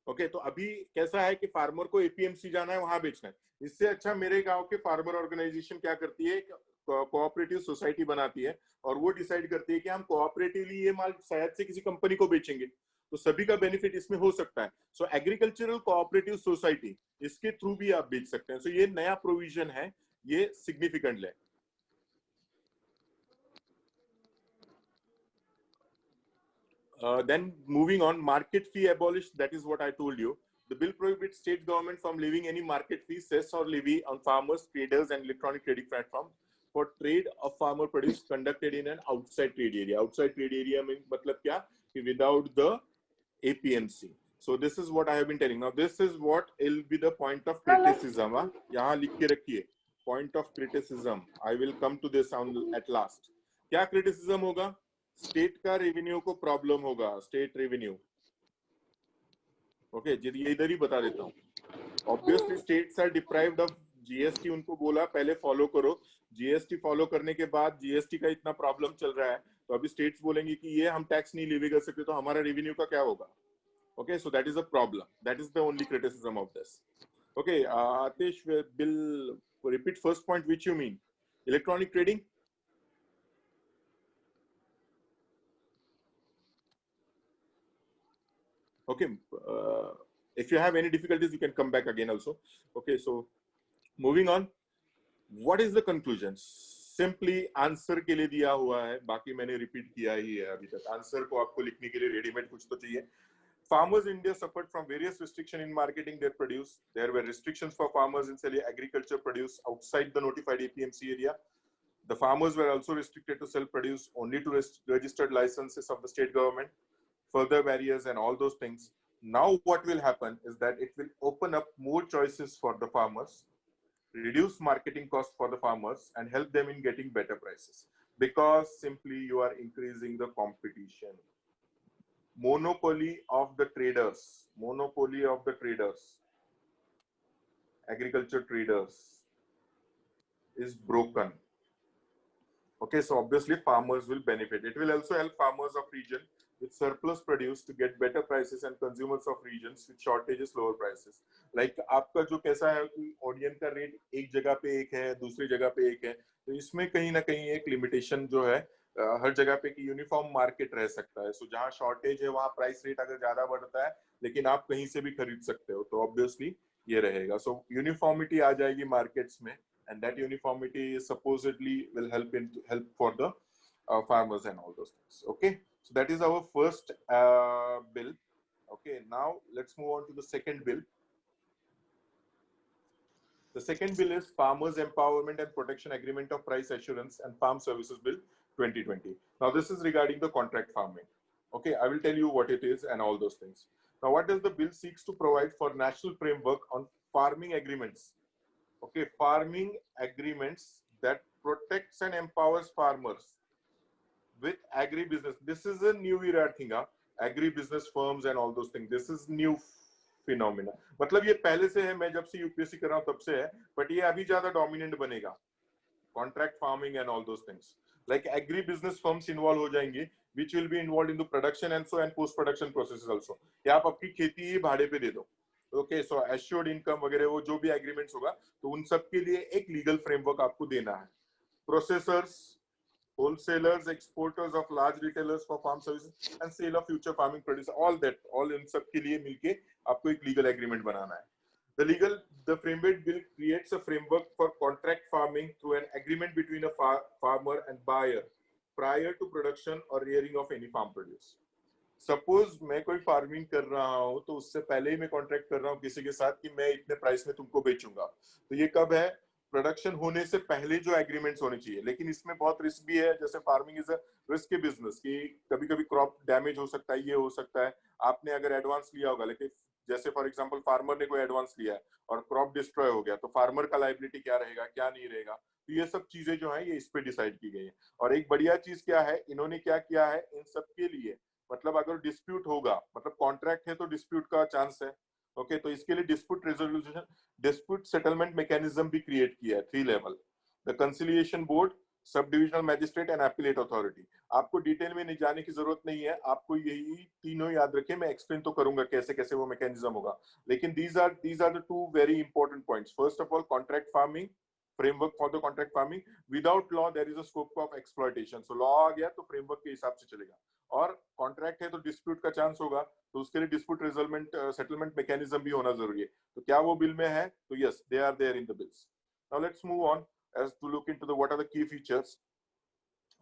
ओके, तो अभी कैसा है कि फार्मर को एपीएमसी जाना है, वहां बेचना है, इससे अच्छा मेरे गांव के फार्मर ऑर्गेनाइजेशन क्या करती है, कोऑपरेटिव सोसाइटी बनाती है और वो डिसाइड करती है कि हम कोऑपरेटिवली ये माल शायद से किसी कंपनी को बेचेंगे, तो सभी का बेनिफिट इसमें हो सकता है। सो एग्रीकल्चरल कोऑपरेटिव सोसाइटी, इसके थ्रू भी आप बेच सकते हैं। सो ये नया प्रोविजन है, ये सिग्निफिकेंट है। Then moving on, market fee abolished, that is what I told you। The bill prohibits state government from levying any market fee, cess or levy on farmers, traders and electronic trading platforms for trade of farmer produce conducted in an outside trade area। outside trade area means मतलब क्या कि without the APMC। so this is what I have been telling। now this is what will be the point of criticism। यहाँ लिख के रखिए, point of criticism, I will come to this on at last। क्या criticism होगा? State का revenue को problem होगा, state revenue. Okay, ये इधर ही बता देता हूँ। Obviously states are deprived of GST, उनको बोला पहले फॉलो करो, जीएसटी फॉलो करने के बाद जीएसटी का इतना प्रॉब्लम चल रहा है, तो अभी स्टेट्स बोलेंगे कि ये हम टैक्स नहीं लेवी कर सकते, तो हमारा रेवेन्यू का क्या होगा? Okay, so that is a problem, that is the only criticism of this. Okay, Aatish will repeat first point which you mean, electronic trading. Okay, if you have any difficulties you can come back again also। okay, so moving on, what is the conclusion? Simply answer के लिए दिया हुआ है, बाकी मैंने repeat किया ही है अभी तक। आंसर को आपको लिखने के लिए रेडीमेड कुछ तो चाहिए। farmers in India suffered from various restrictions in marketing their produce. There were restrictions for farmers in selling agriculture produce outside the notified APMC area. The farmers were also restricted to sell produce only to registered licenses of the state government, further barriers and all those things. Now what will happen is that it will open up more choices for the farmers, reduce marketing costs for the farmers, and help them in getting better prices, because simply you are increasing the competition. Monopoly of the traders, agriculture traders is broken. Okay, so obviously farmers will benefit. It will also help farmers of region with surplus produce to get better prices and consumers of regions with shortages lower prices. Like आपका जो कैसा है कि audience का rate एक जगह पे एक है, दूसरी जगह पे एक है, तो इसमें कहीं ना कहीं एक लिमिटेशन जो है हर जगह पे कि यूनिफॉर्म मार्केट रह सकता है. सो जहाँ शॉर्टेज है वहाँ प्राइस रेट अगर ज्यादा बढ़ता है, लेकिन आप कहीं से भी खरीद सकते हो, तो ऑब्वियसली ये रहेगा. सो यूनिफॉर्मिटी आ जाएगी मार्केट्स में, and that uniformity supposedly will help for the farmers and all those things. Okay, so that is our first bill. Okay, now let's move on to the second bill. The second bill is Farmers Empowerment and Protection Agreement of Price Assurance and Farm Services Bill 2020. Now this is regarding the contract farming. Okay, I will tell you what it is and all those things. Now what does the bill seeks to provide for national framework on farming agreements? Okay, farming agreements that protects and empowers farmers with agribusiness. This is a new era thing, agribusiness firms and all those things. This is new phenomena. मतलब ये पहले से है, मैं जब से UPSC कर रहा हूँ तब से है, but ये अभी ज्यादा dominant बनेगा. Contract farming and all those things. Like agribusiness firms involve हो जाएंगे, which will be involved in the production and so and post production processes also. या आप आपकी खेती ही भाड़े पे दे दो. ओके, सो एश्योर्ड इनकम वगैरह वो जो भी एग्रीमेंट्स होगा, तो उन सब के लिए एक लीगल फ्रेमवर्क आपको देना है. Processors, wholesalers, exporters of large retailers for farm services and sale of future farming produce, all in सब के लिए मिलके आपको एक लीगल एग्रीमेंट बनाना है. The framework bill creates a framework for contract farming through an agreement between a farmer and buyer prior to production or rearing of any farm produce. Suppose मैं कोई farming कर रहा हूँ, तो उससे पहले ही मैं कॉन्ट्रैक्ट कर रहा हूँ किसी के साथ कि मैं इतने प्राइस में तुमको बेचूंगा. तो ये कब है? प्रोडक्शन होने से पहले जो एग्रीमेंट्स होने चाहिए. लेकिन इसमें बहुत रिस्क भी है, जैसे farming is a risky business, कि कभी कभी क्रॉप डैमेज हो सकता है, ये हो सकता है. आपने अगर एडवांस लिया होगा, लेकिन जैसे फॉर एग्जांपल फार्मर ने कोई एडवांस लिया है और क्रॉप डिस्ट्रॉय हो गया, तो फार्मर का लायबिलिटी क्या रहेगा, क्या नहीं रहेगा. तो ये सब चीजें जो है ये इस पे डिसाइड की गई है. और एक बढ़िया चीज क्या है, इन्होंने क्या किया है इन सब के लिए, मतलब अगर डिस्प्यूट होगा, मतलब कॉन्ट्रैक्ट है तो डिस्प्यूट का चांस है. ओके, तो इसके लिए dispute resolution, dispute settlement mechanism भी क्रिएट किया है 3 level. The conciliation board, sub divisional magistrate and appellate authority. आपको डिटेल में नहीं जाने की जरूरत नहीं है, आपको यही तीनों याद रखें. मैं एक्सप्लेन तो करूंगा कैसे कैसे वो मैकेनिज्म होगा, लेकिन these are the 2 very important points. First of all, contract farming, framework for the contract farming. Without law there is a scope of exploitation. So law आ गया तो framework के हिसाब से चलेगा. और कॉन्ट्रैक्ट है तो डिस्प्यूट का चांस होगा, तो उसके लिए डिस्प्यूट रिजोल्वमेंट सेटलमेंट मैकेनिज्म भी होना जरूरी है. तो क्या वो बिल में है? तो yes, they are there in the bills. Now let's move on as to look into the what are the key features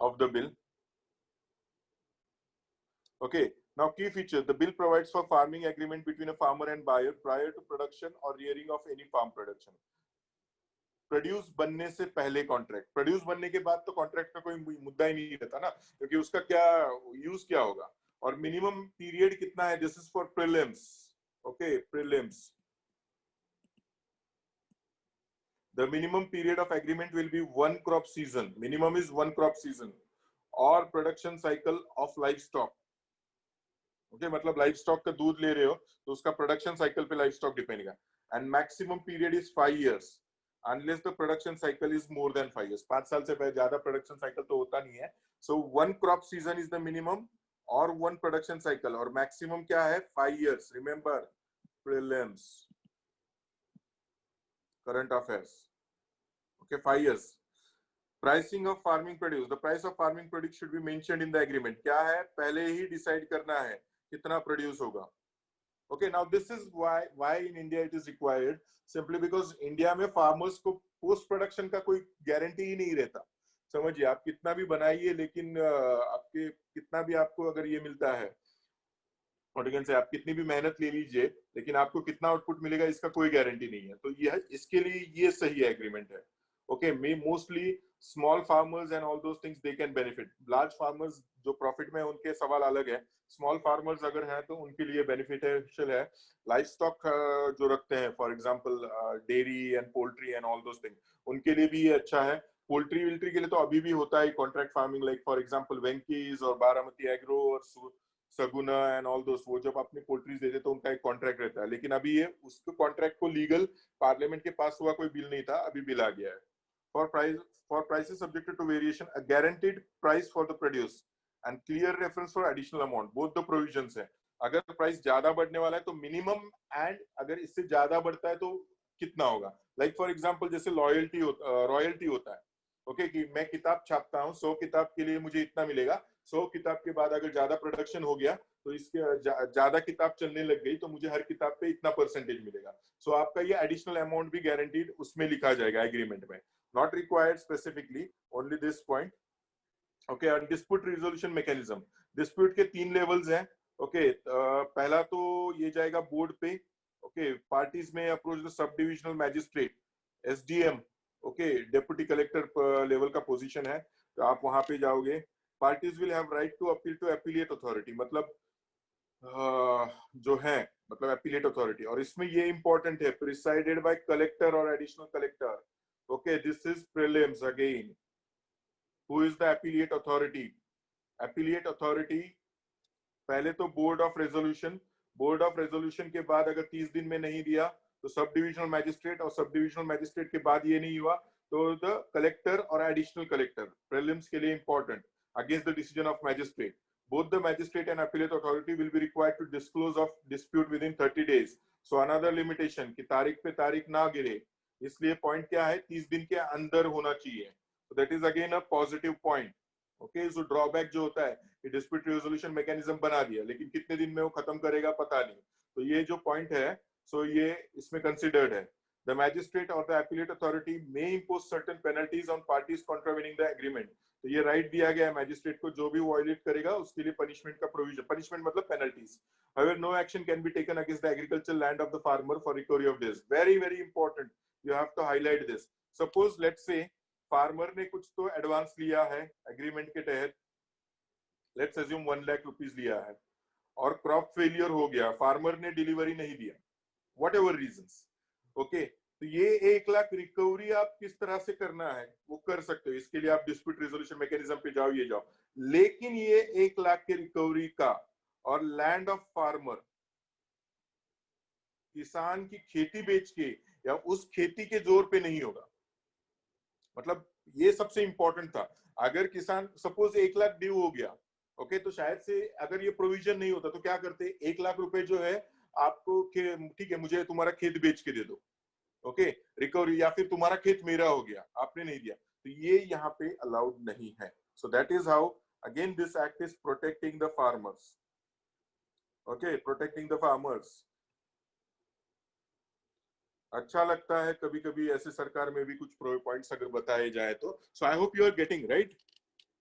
of the bill. Okay, now key features. The bill provides for farming agreement between a farmer and buyer prior to production or rearing of any farm production. Produce बनने से पहले contract, produce बनने के बाद तो contract का कोई मुद्दा ही नहीं रहता ना, क्योंकि उसका क्या यूज क्या होगा. और मिनिमम पीरियड कितना है? This is for prelims. Okay, prelims. The minimum period of agreement will be 1 crop season. Minimum is 1 crop season or production cycle of livestock. Okay, मतलब livestock का दूध ले रहे हो तो उसका production cycle पे livestock depend करेगा. And maximum period is 5 years unless the production cycle is more than 5 years. 5 साल से ज्यादा production cycle तो होता नहीं है. So 1 crop season is the minimum or 1 production cycle, और maximum क्या है? 5 years. Remember, prelims, current affairs. Okay, 5 years. Pricing of farming produce. The price of farming produce should be mentioned in the agreement. क्या है? पहले ही decide करना है कितना produce होगा. Okay, now this is why in India it is required, simply because India में farmers को post production का कोई गारंटी ही नहीं रहता. समझिए, आप कितना भी बनाइए, लेकिन आपके कितना भी आपको अगर ये मिलता है ऑडिगन से आप कितनी भी मेहनत ले लीजिए, लेकिन आपको कितना आउटपुट मिलेगा इसका कोई गारंटी नहीं है। तो यह इसके लिए ये सही एग्रीमेंट है। Okay, may mostly small farmers and all those things they can benefit. Large farmers जो प्रॉफिट में, उनके सवाल अलग है। स्मॉल फार्मर्स अगर हैं तो उनके लिए बेनिफिशियल है। लाइफ स्टॉक जो रखते हैं, for example dairy and poultry and all those thing, उनके लिए भी ये अच्छा है। पोल्ट्री विल्ट्री के लिए तो अभी भी होता है contract farming, like for example Venky's और बारामती एग्रो और सगुना एंड ऑल दोस, वो जब अपनी पोल्ट्रीज देते तो उनका एक कॉन्ट्रैक्ट रहता है। लेकिन अभी ये उसके कॉन्ट्रैक्ट को लीगल पार्लियामेंट के पास हुआ कोई बिल नहीं था, अभी बिल आ गया है। for prices subjected to variation, a guaranteed price for the produce and clear reference for additional amount, both the provisions है। अगर प्राइस ज्यादा बढ़ने वाला है तो मिनिमम, एंड अगर इससे ज्यादा बढ़ता है तो कितना होगा। लाइक फॉर एग्जांपल जैसे रॉयल्टी होता है, ओके, कि मैं किताब छापता हूँ, 100 किताब के लिए मुझे इतना मिलेगा, 100 किताब के बाद अगर ज्यादा प्रोडक्शन हो गया तो इसके ज्यादा किताब चलने लग गई तो मुझे हर किताब पे इतना परसेंटेज मिलेगा। सो आपका ये एडिशनल अमाउंट भी गारंटीड उसमें लिखा जाएगा एग्रीमेंट में। Not required specifically, only this point. Okay, and dispute resolution mechanism. Dispute के 3 levels हैं। Okay, पहला तो ये जाएगा बोर्ड पे। Okay, parties में approach the sub divisional magistrate, SDM, okay, deputy collector level का position है, तो आप वहां पे जाओगे। Parties will have right to appeal to appellate authority, मतलब जो है, मतलब appellate authority, और इसमें ये important है, presided by collector or additional collector। Okay, this is prelims again. Who is the appellate authority? Appellate authority पहले तो board of resolution, board of resolution के बाद अगर 30 दिन में नहीं दिया तो सब डिविजनल मैजिस्ट्रेट, और सब डिविजनल मैजिस्ट्रेट के बाद ये नहीं हुआ तो द कलेक्टर और एडिशनल कलेक्टर। प्रीलिम्स के लिए important, against the decision of magistrate, both the magistrate and appellate authority will be required to disclose of dispute within 30 days. So another limitation कि तारीख पे तारीख ना गिरे, इसलिए पॉइंट क्या है, 30 दिन के अंदर होना चाहिए। So that is again a positive point. Okay, so drawback जो होता है कि डिस्प्यूट रेजोल्यूशन मैकेनिज्म बना दिया, लेकिन कितने दिन में वो खत्म करेगा पता नहीं। तो ये जो पॉइंट है, सो ये इसमें कंसिडर्ड है। द मैजिस्ट्रेट और the appellate authority may impose certain penalties on parties contravening the agreement. तो ये राइट दिया गया है मैजिस्ट्रेट को, जो भी वायलेट करेगा उसके लिए पनिशमेंट का प्रोविजन, पनिशमेंट मतलब penalties. However, no action can be taken against the agricultural land of the farmer for recovery of this. Very, very important. You have to highlight this. Suppose, let's say, farmer ने कुछ तो advance लिया है agreement के तहत, let's assume 1 lakh rupees लिया है, और क्रॉप फेलियर हो गया, फार्मर ने डिलीवरी नहीं दिया, वट एवर रीजंस, ओके, तो ये 1 लाख रिकवरी आप किस तरह से करना है वो कर सकते हो। इसके लिए आप डिस्प्यूट रेजोल्यूशन मैकेनिज्म पे जाओ, ये जाओ, लेकिन ये 1 लाख के रिकवरी का और लैंड ऑफ फार्मर, किसान की खेती बेच के या उस खेती के जोर पे नहीं होगा। मतलब ये सबसे इंपॉर्टेंट था। अगर किसान सपोज 1 लाख ड्यू हो गया, ओके, तो शायद से अगर ये प्रोविजन नहीं होता तो क्या करते, 1 लाख रुपए जो है आपको, ठीक है मुझे तुम्हारा खेत बेच के दे दो, ओके, रिकवरी, या फिर तुम्हारा खेत मेरा हो गया, आपने नहीं दिया, तो ये यहाँ पे अलाउड नहीं है। So that is how again this act is protecting the farmers, okay, protecting the farmers. अच्छा लगता है कभी कभी ऐसे सरकार में भी कुछ पॉइंट्स अगर बताए जाए तो। So I hope you are getting right,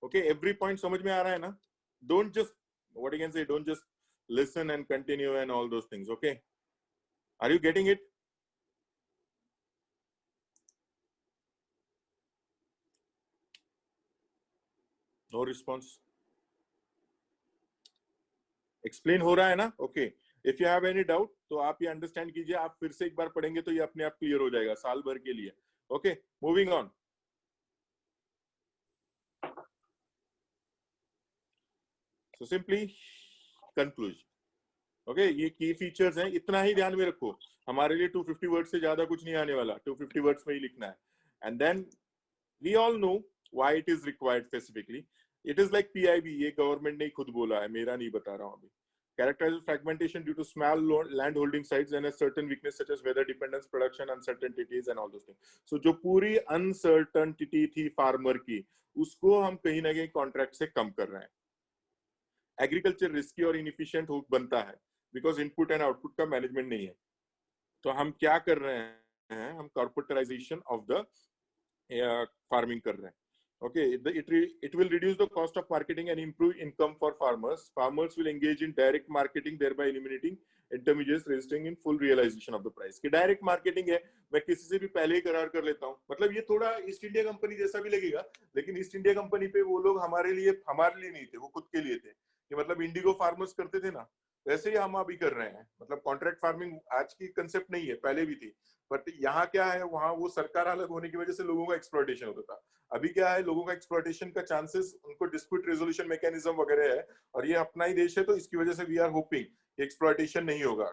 okay, every point समझ में आ रहा है ना? Don't just, what you can say, don't just listen and continue and all those things, okay, are you getting it? No response, explain हो रहा है ना? Okay, if you have any doubt तो आप ये अंडरस्टैंड कीजिए, आप फिर से एक बार पढ़ेंगे तो ये अपने आप क्लियर हो जाएगा साल भर के लिए। Okay, moving on. So simply conclusion, okay, ये की फीचर्स हैं, इतना ही ध्यान में रखो, हमारे लिए 250 वर्ड से ज्यादा कुछ नहीं आने वाला, 250 वर्ड्स में ही लिखना है। And then we all know why it is required specifically, it is like PIB, ये गवर्नमेंट ने ही खुद बोला है, मेरा नहीं बता रहा हूं अभी। Characterizes fragmentation due to small land holding sites and a certain weakness such as weather dependence, production uncertainties and all those things. So जो पूरी uncertainty थी फार्मर की, उसको हम कहीं ना कहीं कॉन्ट्रैक्ट से कम कर रहे हैं। एग्रीकल्चर रिस्की और इनएफिशिएंट बनता है बिकॉज इनपुट एंड आउटपुट का मैनेजमेंट नहीं है। तो हम क्या कर रहे हैं, हम कॉर्पोरेटाइजेशन ऑफ द फार्मिंग कर रहे हैं। Okay, it will reduce the cost of marketing and improve income for farmers. Farmers will engage in direct marketing, thereby eliminating intermediaries, resulting in full realization of the price. कि direct marketing है, मैं किसी से भी पहले ही करार कर लेता हूँ. मतलब ये थोड़ा ईस्ट इंडिया कंपनी जैसा भी लगेगा, लेकिन ईस्ट इंडिया कंपनी पे वो लोग हमारे लिए नहीं थे, वो खुद के लिए थे. कि मतलब इंडिगो फार्मर्स करते थे ना, वैसे ही हम अभी कर रहे हैं. मतलब कॉन्ट्रैक्ट फार्मिंग आज की कंसेप्ट नहीं है, पहले भी थी. बट यहाँ क्या है, वहाँ वो सरकार अलग होने की वजह से लोगों का एक्सप्लॉयटेशन होता था. अभी क्या है, लोगों का एक्सप्लॉयटेशन का चांसेस, उनको डिस्प्यूट रेजोल्यूशन मैकेनिज्म वगैरह है, और ये अपना ही देश है, तो इसकी वजह से वी आर होपिंग एक्सप्लॉयटेशन नहीं होगा.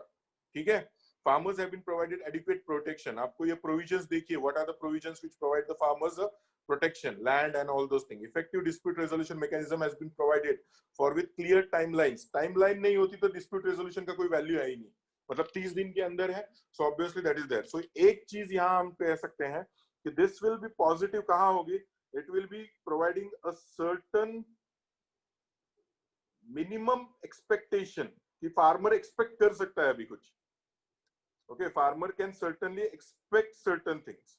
ठीक है. Farmers have been provided adequate protection. आपको ये प्रोविजंस देखिए, what are the provisions which provide the farmers protection, land and all those things. Effective dispute resolution mechanism has been provided for with clear timelines. Timeline नहीं होती तो dispute resolution का कोई value है ही नहीं. मतलब 30 दिन के अंदर है, so obviously that is there. So एक चीज यहाँ हम कह सकते हैं कि this will be positive. कहाँ होगी? It will be providing a certain minimum expectation कि farmer expect कर सकता है अभी कुछ. Okay, farmer can certainly expect certain things.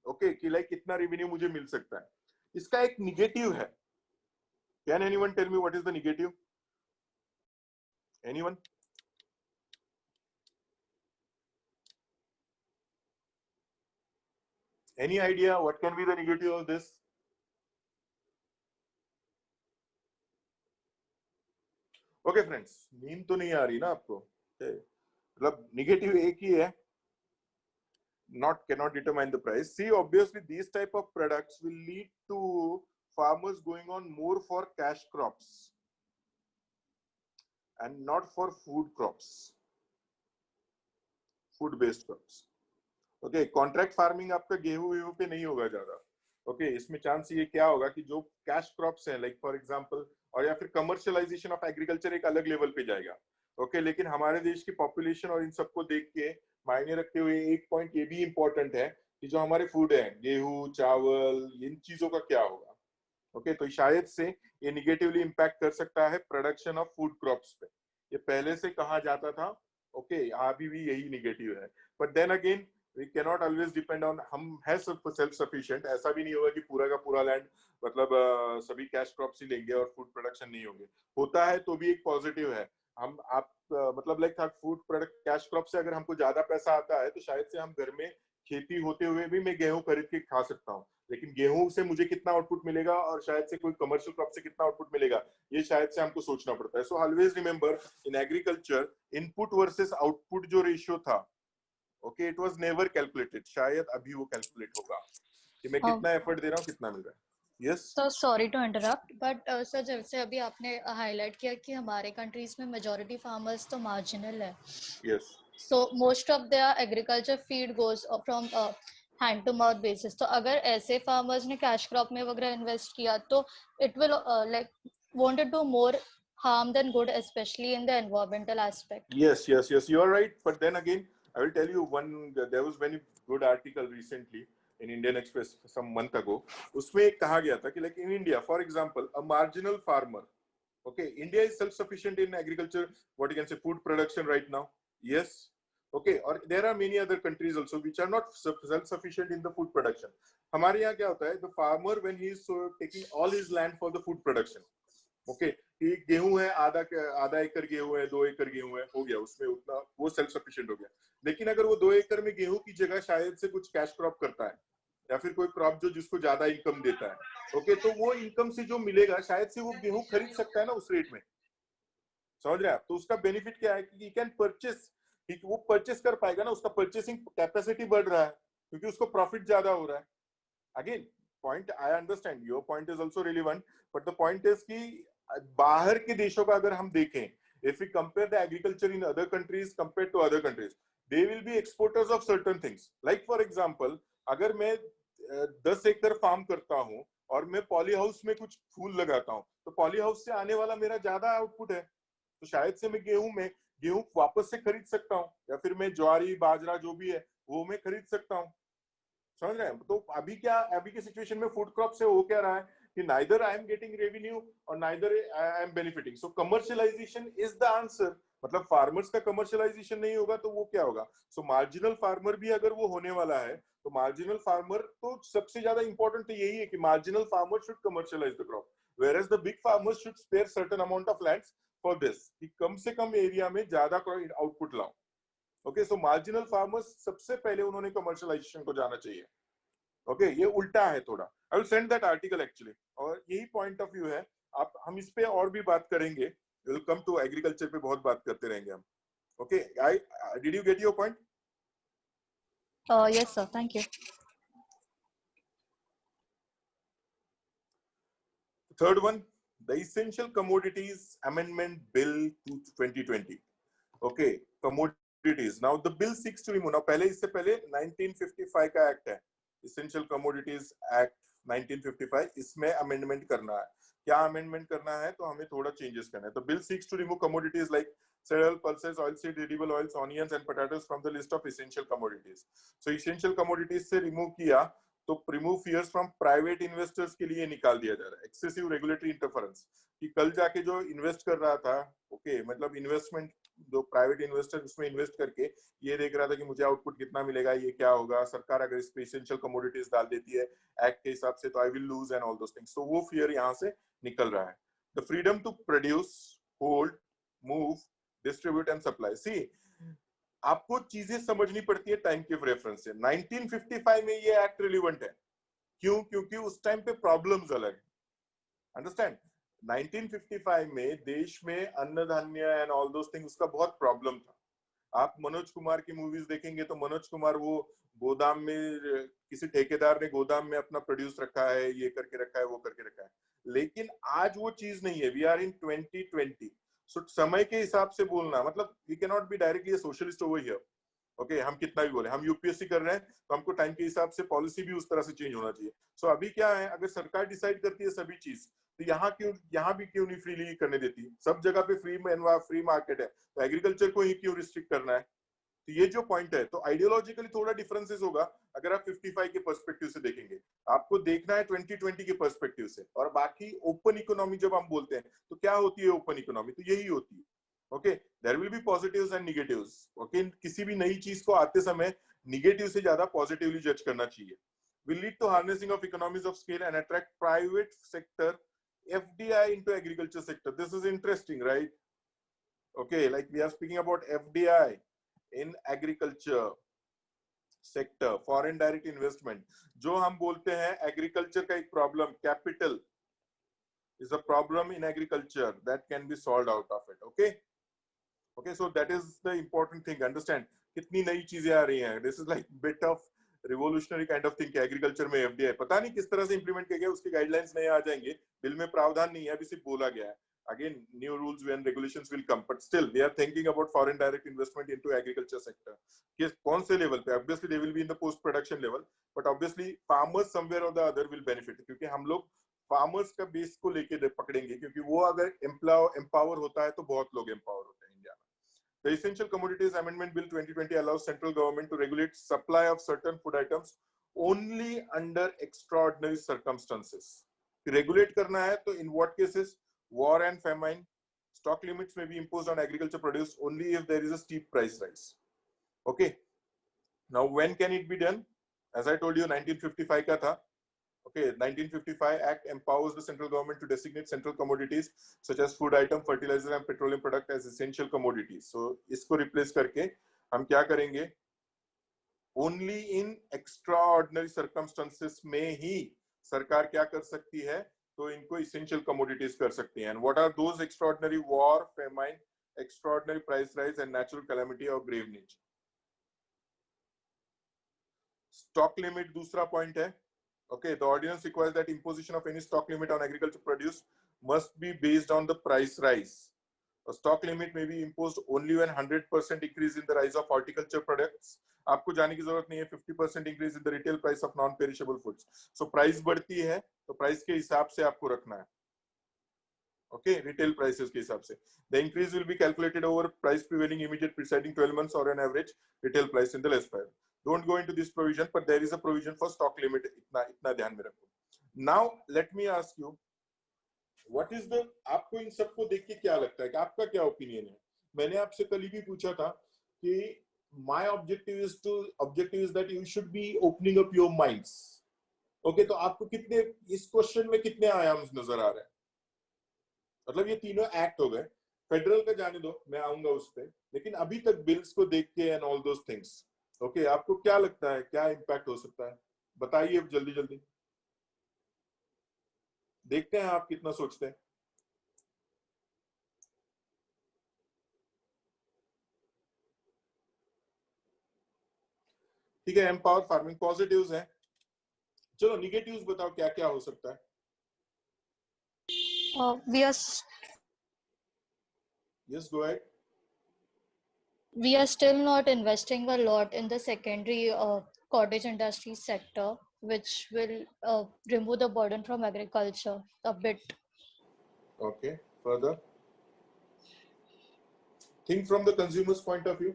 Okay, कि like कितना revenue मुझे मिल सकता है. इसका एक negative है. Can anyone tell me what is the negative? Anyone? Any idea what can be the negative of this? Okay friends, नींद तो नहीं आ रही ना आपको? मतलब negative एक ही है. Cannot determine the price. See, obviously these type of products will lead to farmers going on more for cash crops and not for food crops, food based crops. Okay, contract farming आपका गेहूं पे नहीं होगा ज्यादा. Okay, इसमें chance ये क्या होगा कि जो कैश क्रॉप्स हैं, लाइक फॉर एग्जांपल, और या फिर कमर्शियलाइजेशन ऑफ एग्रीकल्चर एक अलग लेवल पे जाएगा. ओके, लेकिन हमारे देश की पॉपुलेशन और इन सबको देख के मायने रखते हुए एक पॉइंट ये भी इंपॉर्टेंट है कि जो हमारे फूड है, गेहूं, चावल, इन चीजों का क्या होगा. ओके, तो शायद से ये निगेटिवली इंपैक्ट कर सकता है प्रोडक्शन ऑफ फूड क्रॉप्स पे. ये पहले से कहा जाता था. ओके, अभी भी यही निगेटिव है. But then again we cannot always depend on, हम है self sufficient. ऐसा भी नहीं होगा कि पूरा का पूरा लैंड मतलब सभी कैश क्रॉप्स ही लेंगे और फूड प्रोडक्शन नहीं होंगे. होता है तो भी एक पॉजिटिव है. हम आप मतलब like food product cash crop से अगर हमको ज्यादा पैसा आता है तो शायद से हम घर में खेती होते हुए भी मैं गेहूं खरीद के खा सकता हूँ. लेकिन गेहूं से मुझे कितना आउटपुट मिलेगा और शायद से कोई कमर्शियल क्रॉप से कितना आउटपुट मिलेगा, ये शायद से हमको सोचना पड़ता है. So always remember, in agriculture input versus output जो रेशियो था, okay, it was never calculated. शायद अभी वो कैलकुलेट होगा कि मैं कितना एफर्ट दे रहा हूँ, कितना मिल रहा है. यस, तो sorry to interrupt, but sir जैसे अभी आपने हाईलाइट किया कि हमारे कंट्रीज में मेजॉरिटी फार्मर्स तो मार्जिनल है. Yes. So most of their agriculture feed goes from hand to mouth basis. तो अगर ऐसे फार्मर्स ने कैश क्रॉप में वगैरह इन्वेस्ट किया तो it will like won't it do more harm than good, especially in the environmental aspect. Yes, you are right. But then again, I will tell you there was very good article recently in Indian Express some month ago. उसमें एक कहा गया था कि like in India, for example, a marginal farmer, okay, India is self-sufficient in agriculture, what you can say, food production right now. Yes. Okay, or there are many other countries also which are not self-sufficient in the food production. हमारे यहाँ क्या होता है, the farmer when he is taking all his land for the food production, okay, कि गेहूं है, आधा एकड़ गेहूं है, 2 एकड़ गेहूं है, हो गया, उसमें उतना वो सेल्फ सफिशिएंट हो गया. लेकिन अगर वो 2 एकड़ में गेहूं की जगह शायद से कुछ कैश क्रॉप करता है या फिर कोई क्रॉप जो जिसको ज्यादा इनकम देता है, ओके, तो वो इनकम से जो मिलेगा शायद से वो गेहूं खरीद सकता है ना उस रेट में. समझ रहे हैं आप? तो उसका बेनिफिट क्या है कि कैन परचेस, वो परचेस कर पाएगा ना, उसका परचेसिंग कैपेसिटी बढ़ रहा है क्योंकि उसको प्रॉफिट ज्यादा हो रहा है. Again point, I understand your point is also relevant, but the point is कि बाहर के देशों का अगर हम देखें, if we compare the agriculture in other countries compared to other countries, they will be exporters of certain things. Like for example, अगर मैं 10 एकड़ फार्म करता हूं और मैं पॉली हाउस में कुछ फूल लगाता हूं, तो पॉली हाउस से आने वाला मेरा ज्यादा आउटपुट है, तो शायद से मैं गेहूं वापस से खरीद सकता हूं, या फिर मैं ज्वारी, बाजरा जो भी है वो मैं खरीद सकता हूं. समझ रहे हैं? तो अभी की सिचुएशन में फूड क्रॉप से हो क्या रहा है कि neither I am getting revenue or neither I am benefiting. So commercialization is the answer मतलब फार्मर्स का कमर्शियलाइजेशन नहीं होगा तो वो क्या होगा? सो मार्जिनल फार्मर भी अगर वो होने वाला है तो मार्जिनल फार्मर तो सबसे ज्यादा इंपॉर्टेंट तो यही है कि marginal farmer should commercialise the crop, whereas the big farmers should spare certain amount of lands for this, कि कम से कम एरिया में ज्यादा आउटपुट लाओ। ओके, सो मार्जिनल फार्मर्स सबसे पहले उन्होंने कमर्शियलाइजेशन को जाना चाहिए। ओके, ये उल्टा है थोड़ा। I will send that article actually, और यही पॉइंट ऑफ व्यू है। आप हम इस पे और भी बात करेंगे, विल कम टू एग्रीकल्चर पे बहुत बात करते रहेंगे हम। Okay, I did you get your point? Yes, sir. Thank you. Third one, the Essential Commodities Amendment Bill to 2020. Okay, commodities. Now the bill seeks to remove. Now पहले इससे पहले 1955 का एक्ट है, Essential Commodities Act 1955, इसमें amendment करना है। क्या amendment करना है? तो हमें थोड़ा चेंजेस करना है। तो bill seeks to remove commodities like cereal, pulses, oilseed, edible oils, onions and potatoes from the list of essential commodities. So essential commodities से रिमूव किया तो remove fears from private investors के लिए निकाल दिया जा रहा है। एक्सेसिव रेगुलेटरी इंटरफेरेंस, कि कल जाके जो इन्वेस्ट कर रहा था, ओके, मतलब इन्वेस्टमेंट जो प्राइवेट इन्वेस्टर उसमें इन्वेस्ट करके ये देख रहा था कि मुझे आउटपुट कितना मिलेगा, ये क्या होगा, सरकार अगर इस पे एसेंशियल कमोडिटीज डाल देती है एक्ट के हिसाब से तो I will lose and all those things. तो वो फियर यहाँ से निकल रहा है। The freedom to produce, hold, move, distribute and supply. See, आपको चीजें समझनी पड़ती है टाइम के रेफरेंस से। 1955 में ये एक्ट रिलेवेंट है, क्यों? क्योंकि उस टाइम पे प्रॉब्लम्स अलग है। अंडरस्टैंड? 1955 में देश में अन्न धान्य एंड ऑल दोस थिंग्स उसका बहुत प्रॉब्लम था। आप मनोज कुमार की मूवीज देखेंगे तो मनोज कुमार वो गोदाम में, किसी ठेकेदार ने गोदाम में अपना प्रोड्यूस रखा है, ये करके रखा है, वो करके रखा है। लेकिन आज वो चीज नहीं है। We are in 2020। सो समय के हिसाब से बोलना, मतलब we can not be directly socialist over here. Okay, हम कितना भी बोले, हम यूपीएससी कर रहे हैं तो हमको टाइम के हिसाब से पॉलिसी भी उस तरह से चेंज होना चाहिए। सो अभी क्या है, अगर सरकार डिसाइड करती है सभी चीज, तो यहाँ भी क्यों नहीं फ्रीली करने देती? सब जगह पे फ्री मार्केट है, तो एग्रीकल्चर को ही क्यों रिस्ट्रिक्ट करना है? तो ये जो पॉइंट है, तो आइडियोलॉजिकली थोड़ा डिफरेंसेस होगा। अगर आप 55 के पर्सपेक्टिव से देखेंगे, आपको देखना है 2020 के पर्सपेक्टिव से। और बाकी ओपन इकोनॉमी जब हम बोलते हैं तो क्या होती है ओपन इकोनॉमी? तो यही होती है। Okay, there will be positives and negatives. Okay, किसी भी नई चीज को आते समय निगेटिव से ज्यादा पॉजिटिवली जज करना चाहिए। will lead to harnessing of economies of scale and attract private sector FDI into agriculture sector. This is interesting, right? Okay, like we are speaking about FDI in agriculture sector, foreign direct investment. जो हम बोलते हैं agriculture का एक problem, capital is a problem in agriculture that can be solved out of it. Okay, okay, so that is the important thing. Understand कितनी नई चीजें आ रही हैं. This is like bit of revolutionary kind of thing. Agriculture में FDI पता नहीं किस तरह से इंप्लीमेंट किया गया, उसके गाइडलाइंस नए आ जाएंगे। बिल में प्रावधान नहीं है, अभी सिर्फ बोला गया है। Again new rules and regulations will come, but still we are thinking about foreign direct investment into agriculture sector. किस कौन से लेवल पे? Obviously they will be in the post production level, but obviously farmers somewhere और the other will benefit, क्योंकि हम लोग farmers का base को लेके पकड़ेंगे, क्योंकि वो अगर एम्पावर होता है तो बहुत लोग एम्पावर होते हैं इंडिया में। The Essential Commodities Amendment Bill 2020 allows central government to regulate supply of certain food items only under extraordinary circumstances. Regulate करना है तो in what cases? War and famine. Stock limits may be imposed on agriculture produce only if there is a steep price rise. Okay. Now when can it be done? As I told you, 1955 का था. Okay, 1955 Act empowers the central government to designate central commodities such as food item, fertilizer and petroleum product as essential commodities. So इसको replace करके हम क्या करेंगे? Only in extraordinary circumstances में ही सरकार क्या कर सकती है? तो इनको essential commodities कर सकती हैं. And what are those extraordinary? War, famine, extraordinary price rise and natural calamity or grave nature. Stock limit दूसरा point है. Okay, the ordinance requires that imposition of any stock limit on agricultural produce must be based on the price rise. A stock limit may be imposed only when 100% increase in the price of horticulture products. आपको जाने की जरूरत नहीं है. 50% increase in the retail price of non-perishable foods. So price बढ़ती है तो price के हिसाब से आपको रखना है. Okay, retail prices के हिसाब से. The increase will be calculated over price prevailing immediate preceding 12 months or an average retail price in the list price. Don't go into this provision, but there is a provision for stock limit. इतना ध्यान में रखो. Now let me ask you, what is the, आपको इन सबको देख के क्या लगता है कि आपका क्या ओपिनियन है? मैंने आपसे कल ही भी पूछा था कि my objective is that you should be opening up your minds. Okay, तो आपको कितने इस क्वेश्चन में कितने आयाम नजर आ रहे हैं? मतलब ये तीनों एक्ट हो गए, फेडरल का जाने दो, मैं आऊंगा उस पर, लेकिन अभी तक बिल्स को देख के and all those things, okay, आपको क्या लगता है क्या इम्पैक्ट हो सकता है? बताइए अब जल्दी जल्दी, देखते हैं आप कितना सोचते हैं। ठीक है, एम्पावर फार्मिंग पॉजिटिव्स है, चलो निगेटिव्स बताओ क्या क्या हो सकता है? We are yes go ahead. we are still not investing a lot in the secondary cottage industry sector, which will remove the burden from agriculture a bit. Okay, further, think from the consumer's point of view.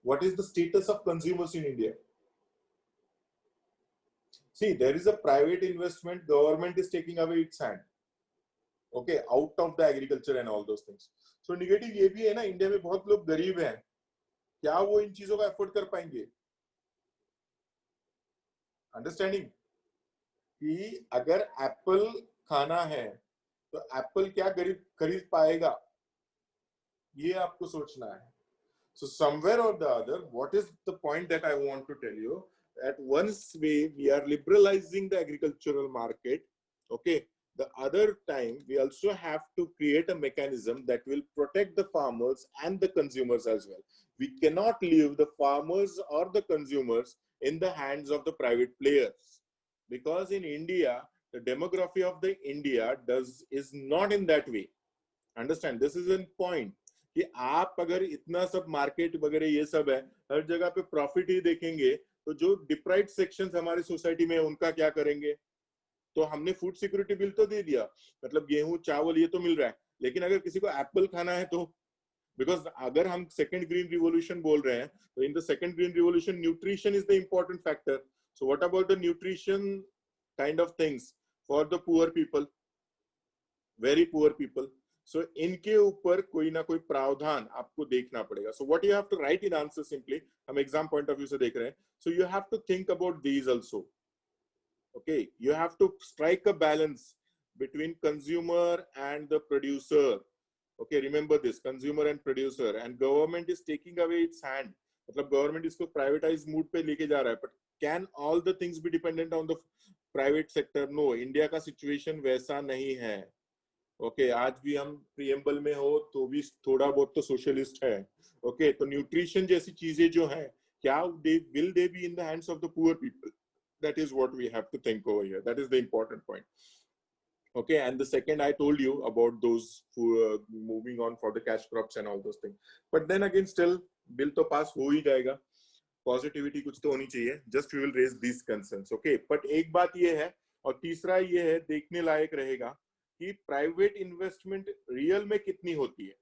What is the status of consumers in India? See, there is a private investment, government is taking away its hand, okay, out of the agriculture and all those things. So negative ये भी है ना, India में बहुत लोग गरीब हैं, क्या वो इन चीजों का एफोर्ड कर पाएंगे? अंडरस्टैंडिंग कि अगर एप्पल खाना है तो एप्पल क्या गरीब खरीद पाएगा, ये आपको सोचना है. So somewhere or the other, what is the point that I want to tell you? At once we are liberalizing the agricultural market, okay, the other time we also have to create a mechanism that will protect the farmers and the consumers as well. We cannot leave the farmers or the consumers in the hands of the private players, because in India the demography of the India is not in that way. Understand, this is a point कि आप अगर इतना सब market वगैरह ये सब है, हर जगह पे प्रॉफिट ही देखेंगे, तो जो डिप्राइव्ड सेक्शंस हमारी सोसाइटी में उनका क्या करेंगे? तो हमने फूड सिक्योरिटी बिल तो दे दिया, मतलब गेहूं चावल ये तो मिल रहा है, लेकिन अगर किसी को एप्पल खाना है तो, बिकॉज अगर हम सेकंड ग्रीन रिवोल्यूशन बोल रहे हैं, तो in the second green revolution nutrition is the important factor. So what about the nutrition kind of things for the poor people, very poor people? So इनके ऊपर कोई ना कोई प्रावधान आपको देखना पड़ेगा. So what you have to write in answer, simply हम एग्जाम पॉइंट ऑफ व्यू से देख रहे हैं, so you have to think about these also. Okay, you have to strike a balance between consumer and the producer. Okay, remember this, consumer and producer, and government is taking away its hand. मतलब government इसको privatize mood पे लेके जा रहा है, but can all the things be dependent on the private sector? No, India का situation वैसा नहीं है. ओके, आज भी हम प्रीएम्बल में हो तो भी थोड़ा बहुत तो सोशलिस्ट है. ओके, तो न्यूट्रिशन जैसी चीजें जो हैं, क्या will they be in the hands of the poor people? That is what we have to think over here. That is the important point. Okay, and the second, I told you about those who are moving on for the cash crops and all those things. But then again, still bill तो पास हो ही जाएगा. Positivity कुछ तो होनी चाहिए. Just we will raise these concerns. Okay, but एक बात ये है, और तीसरा ये है, देखने लायक रहेगा कि प्राइवेट इन्वेस्टमेंट रियल में कितनी होती है.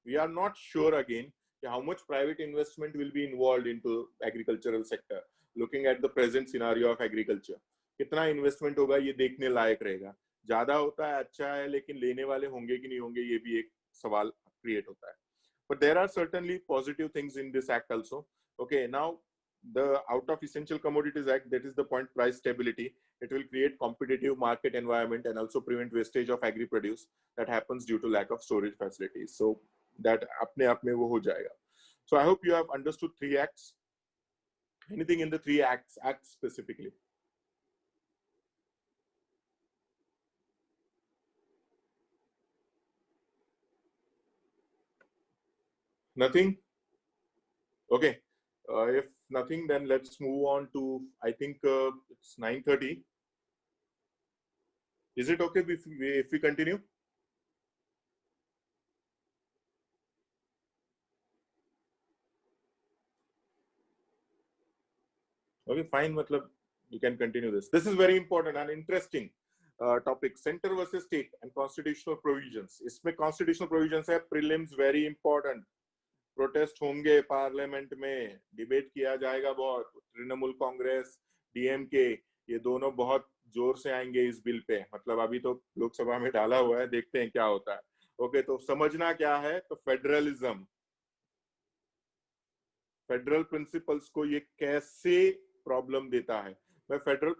We are not sure again how much private investment will be involved into agricultural sector. Looking at the present scenario of agriculture, कितना इन्वेस्टमेंट होगा ये देखने लायक रहेगा. ज्यादा होता है अच्छा है, लेकिन लेने वाले होंगे कि नहीं होंगे, ये भी एक सवाल क्रिएट होता है. But there are certainly positive things in this act also. Okay, now the Out of Essential Commodities Act, that is the point, price stability. It will create competitive market environment and also prevent wastage of agri produce that happens due to lack of storage facilities. So that अपने आप में वो हो जाएगा. So I hope you have understood 3 acts. Anything in the 3 acts specifically? Nothing? Okay. If nothing, then let's move on to, I think it's 9:30. Is it okay if we continue? Okay, fine. मतलब you can continue this. This is very important and interesting topic. Center versus state and constitutional provisions. इसमें constitutional provisions है. Prelims very important. Protest होंगे parliament में, debate किया जाएगा बहुत. Trinamool Congress, DMK, ये दोनों बहुत जोर से आएंगे इस बिल पे. मतलब अभी तो लोकसभा में डाला हुआ है, देखते हैं क्या होता है. ओके, तो समझना क्या है, तो फेडरलिज्म, फेडरल प्रिंसिपल्स को ये कैसे प्रॉब्लम देता है। मैं फेडरल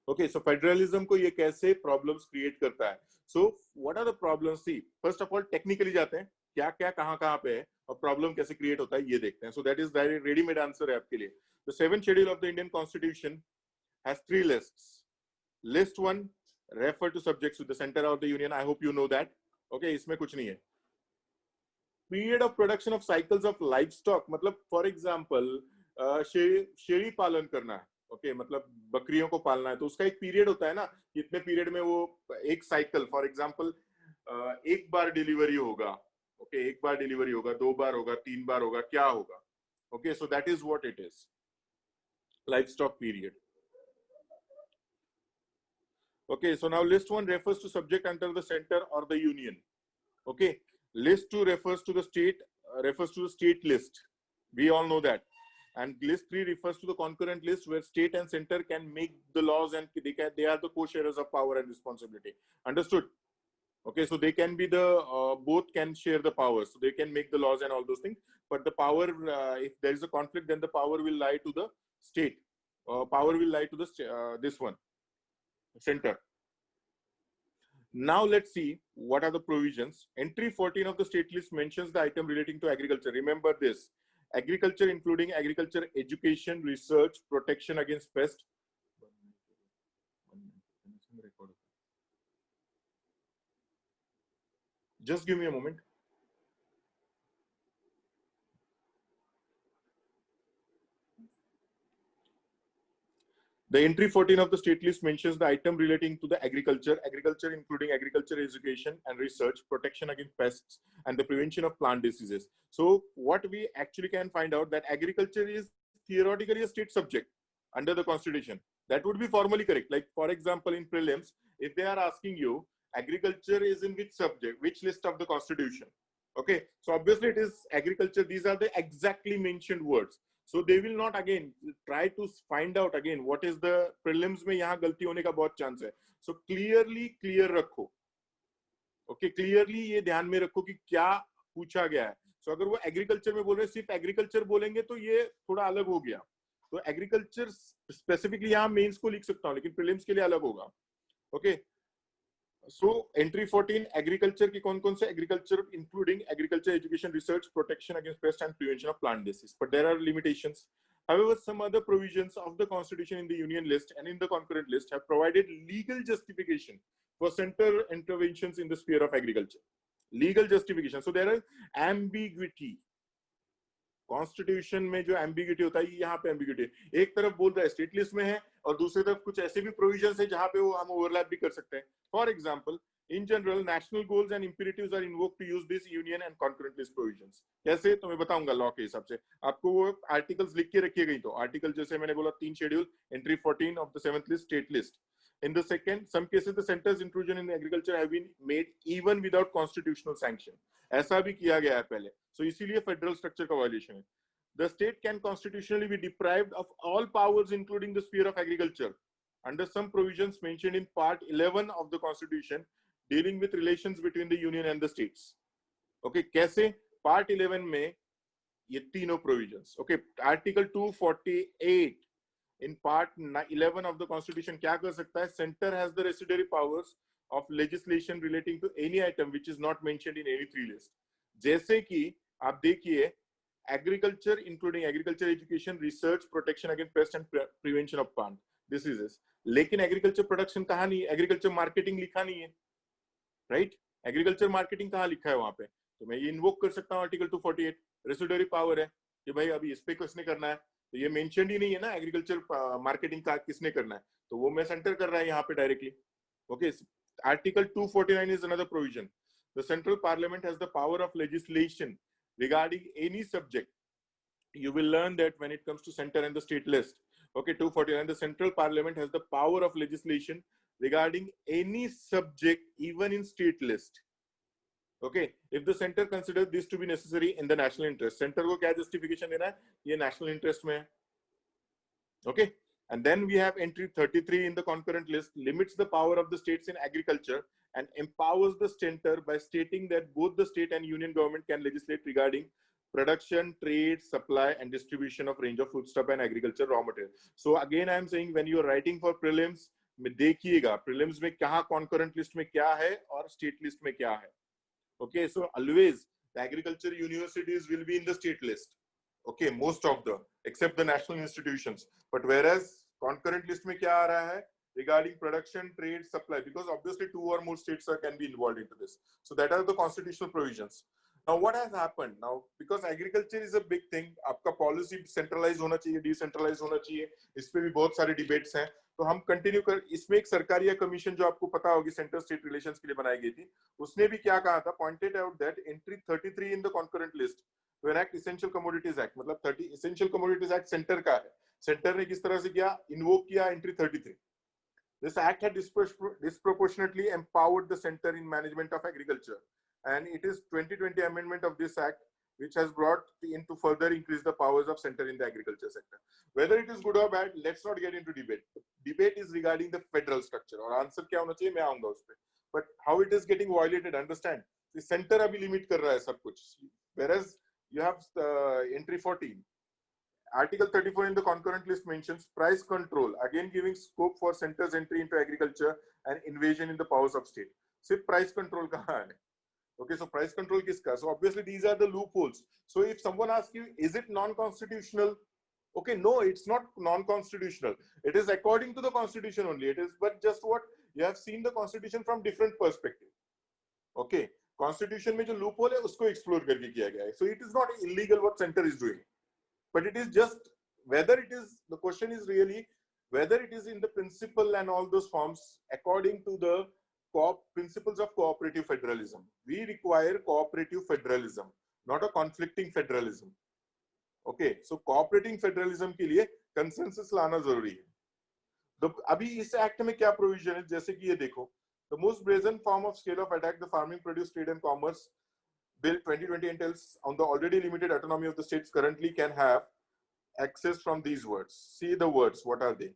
ओके, सो फेडरलिज्म को ये कैसे प्रॉब्लम्स क्रिएट करता है। So what are the problems, see first of all technically जाते हैं, क्या क्या कहां कहां पे है और प्रॉब्लम कैसे क्रिएट होता है ये देखते हैं। सो दैट इज रेडीमेड आंसर है आपके लिए। The seventh schedule of the Indian constitution has 3 lists. List 1 refer to subjects with the center of the union. I hope you know that. Okay, इसमें कुछ नहीं है। Period of production of cycles of life stock, मतलब for example शेरी पालन करना है, okay, मतलब बकरियों को पालना है, तो उसका एक पीरियड होता है ना, इतने पीरियड में वो एक साइकिल, फॉर एग्जाम्पल एक बार डिलीवरी होगा, ओके, एक बार डिलीवरी होगा, 2 बार होगा, 3 बार होगा, क्या होगा, okay, so that is what it is, life stock period. Okay, so now list 1 refers to subject under the center or the union. Okay, list 2 refers to the state list. We all know that. And list 3 refers to the concurrent list where state and center can make the laws and they are the co-sharers of power and responsibility. Understood? Okay, so they can be the both can share the power, so they can make the laws and all those things. But the power, if there is a conflict, then the power will lie to the state. Power will lie to the this one. Center. Now let's see what are the provisions. Entry 14 of the state list mentions the item relating to agriculture. Remember this: agriculture including agriculture, education, research, protection against pest. Just give me a moment. The entry 14 of the state list mentions the item relating to the agriculture, including agriculture, education and research, protection against pests, and the prevention of plant diseases. So what we actually can find out that agriculture is theoretically a state subject under the constitution. That would be formally correct. Like for example, in prelims, if they are asking you agriculture is in which subject, which list of the constitution? Okay, so obviously it is agriculture. These are the exactly mentioned words. So they will not again try to find out again what is the prelims में यहाँ गलती होने का बहुत chance है. So clear रखो. Okay, clearly ये ध्यान में रखो कि क्या पूछा गया है. So अगर वो एग्रीकल्चर में बोल रहे हैं, सिर्फ एग्रीकल्चर बोलेंगे तो ये थोड़ा अलग हो गया. तो एग्रीकल्चर स्पेसिफिकली यहाँ मेंस को लिख सकता हूँ, लेकिन प्रीलिम्स के लिए अलग होगा. ओके, सो एंट्री 14 एग्रीकल्चर की कौन कौन से, agriculture including agriculture, education, research, protection against pest and prevention of plant disease. But there are limitations. However, some other provisions of the constitution in the union list and in the concurrent list have provided legal justification for center interventions in the sphere of agriculture. Legal justification. So there is ambiguity. Constitution में जो ambiguity होता है, यहाँ पे ambiguity एक तरफ बोल रहा है स्टेट लिस्ट में है, और दूसरी तरफ कुछ ऐसे भी प्रोविजंस है जहाँ पे वो हम ओवरलैप भी कर सकते हैं. For example, in general national goals and imperatives are invoked to use this union and concurrent list provisions. कैसे, तो मैं बताऊंगा लॉ के हिसाब से. आपको वो आर्टिकल्स लिख के रखिए गई, तो आर्टिकल जैसे मैंने बोला 3 schedule, entry 14 of the 7th list, state list. In the second, some cases the center's intrusion in agriculture have been made even without constitutional sanction. ऐसा भी किया गया है पहले. So इसीलिए फेडरल स्ट्रक्चर का वायलेशन है. The state can constitutionally be deprived of all powers, including the sphere of agriculture, under some provisions mentioned in Part 11 of the Constitution, dealing with relations between the union and the states. Okay, कैसे? Part 11 में ये तीनों provisions. Okay, Article 248 in Part 11 of the Constitution क्या कर सकता है? Center has the residuary powers of legislation relating to any item which is not mentioned in any 3 list. जैसे कि आप देखिए, agriculture including agriculture, education, research, protection against pest and prevention of plant diseases. लेकिन agriculture production कहाँ नहीं है, agriculture marketing लिखा नहीं है, right? agriculture marketing कहाँ लिखा है वहां पे? तो मैं ये इन्वोक कर सकता हूँ आर्टिकल 248. रेसिडुअरी पावर है कि भाई अभी इस पे किसने करना है, तो ये मेंशन ही नहीं है ना एग्रीकल्चर मार्केटिंग का किसने करना है, तो वो मैं सेंटर कर रहा है यहाँ पे directly. Okay, article 249 is another provision. The central parliament has the power of legislation regarding any subject. You will learn that when it comes to center and the state list. Okay, 249, the central parliament has the power of legislation regarding any subject, even in state list. Okay, if the center considers this to be necessary in the national interest, center को क्या justification देना है, ये national interest में है. Okay, and then we have entry 33 in the concurrent list, limits the power of the states in agriculture and empowers the center by stating that both the state and union government can legislate regarding production, trade, supply and distribution of range of foodstuff and agriculture raw material. So again I am saying, when you are writing for prelims में देखिएगा prelims में क्या concurrent list में क्या है और state list में क्या है. Okay, so always the agriculture universities will be in the state list. Okay, most of them except the national institutions, but whereas concurrent list में क्या आ रहा है regarding production, trade, supply, because obviously 2 or more states can be involved into this. So that are the constitutional provisions. Now what has happened now, because agriculture is a big thing, आपका policy centralized होना चाहिए, decentralized होना चाहिए, इस पे भी बहुत सारे debates हैं. तो हम कंटिन्यू कर, इसमें एक सरकारी कमीशन जो आपको पता होगी सेंटर स्टेट रिलेशंस के लिए बनाई गई थी, उसने भी क्या कहा था, pointed out that entry 33 in the concurrent list to enact essential commodities act, मतलब 30 एसेंशियल कमोडिटीज एक्ट सेंटर का है, सेंटर ने किस तरह से किया, इन्वोक किया entry 33. This act had disproportionately empowered the center in management of agriculture, and it is 2020 amendment of this act which has brought in to further increase the powers of center in the agriculture sector. Whether it is good or bad, let's not get into debate. The debate is regarding the federal structure. और answer क्या होना चाहिए मैं आऊंगा उस पे. But how it is getting violated, understand? The center अभी limit कर रहा है सब कुछ. Whereas you have entry 14. Article 34 in the concurrent list mentions price control, again giving scope for center's entry into agriculture and invasion in the powers of state. सिर्फ price control कहाँ है? Okay, so price control kiska? So obviously these are the loopholes. So if someone asks you, is it non-constitutional? Okay, no, it's not non-constitutional. It is according to the constitution only. It is, but just what you have seen the constitution from different perspective. Okay, constitution में जो loophole है उसको explore करके किया गया है. So it is not illegal what center is doing, but it is just whether it is, the question is really whether it is in the principle and all those forms according to the principles of cooperative federalism. We require cooperative federalism, not a conflicting federalism. Okay, so cooperating federalism के लिए consensus लाना जरूरी है. तो अभी इस act में क्या प्रोविजन है, जैसे कि ये देखो, the most brazen form of scale of attack the farming produce trade and commerce bill 2020 entails on the already limited autonomy of the states currently can have access from these words. See the words, what are they?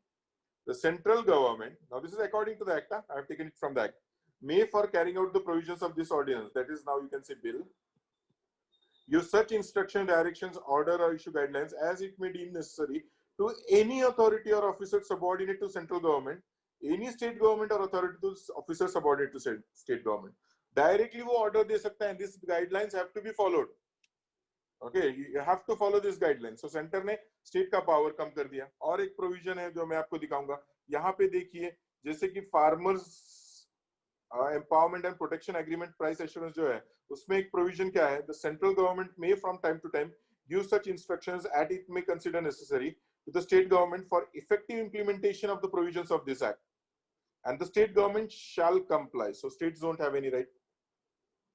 The central government, now this is according to the act, I have taken it from the act, may for carrying out the provisions of this ordinance, that is now you can say bill, use such instruction, directions, order or issue guidelines as it may deem necessary to any authority or officer subordinate to central government, any state government or authority to officer subordinate to state government. Directly वो order दे सकता है, and these guidelines have to be followed. Okay, you have to follow this guidelines. So center ने state का power कम कर दिया. और एक provision है जो मैं आपको दिखाऊंगा. यहाँ पे देखिए, जैसे कि farmers empowerment and protection agreement price assurance जो है, उसमें एक provision क्या है? The central government may from time to time give such instructions as it may consider necessary to the state government for effective implementation of the provisions of this act, and the state government shall comply. So states don't have any right.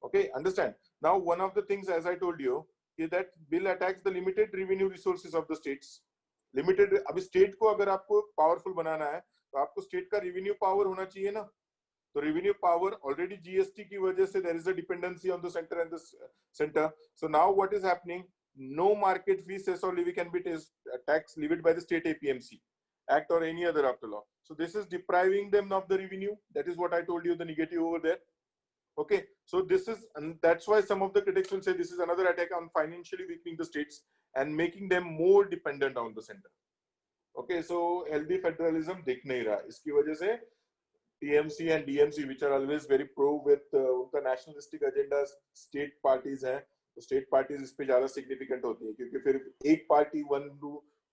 Okay, understand? Now one of the things, as I told you, is that bill attacks the limited revenue resources of the states. Limited, अभी state को अगर आपको powerful बनाना है, तो आपको state का revenue power होना चाहिए ना? तो revenue power already GST की वजह से there is a dependency on the center and the center. So now what is happening? No market fee cess or levy can be tax levied by the state APMC act or any other after law. So this is depriving them of the revenue. That is what I told you, the negative over there. Okay, so this is, and that's why some of the critics will say this is another attack on financially weakening the states and making them more dependent on the center. Okay, so healthy federalism दिख नहीं रहा. इसकी वजह से TMC and DMC, which are always very pro with उनका nationalistic agendas, state parties हैं, तो state parties इस पे ज़्यादा significant होती हैं, क्योंकि फिर एक party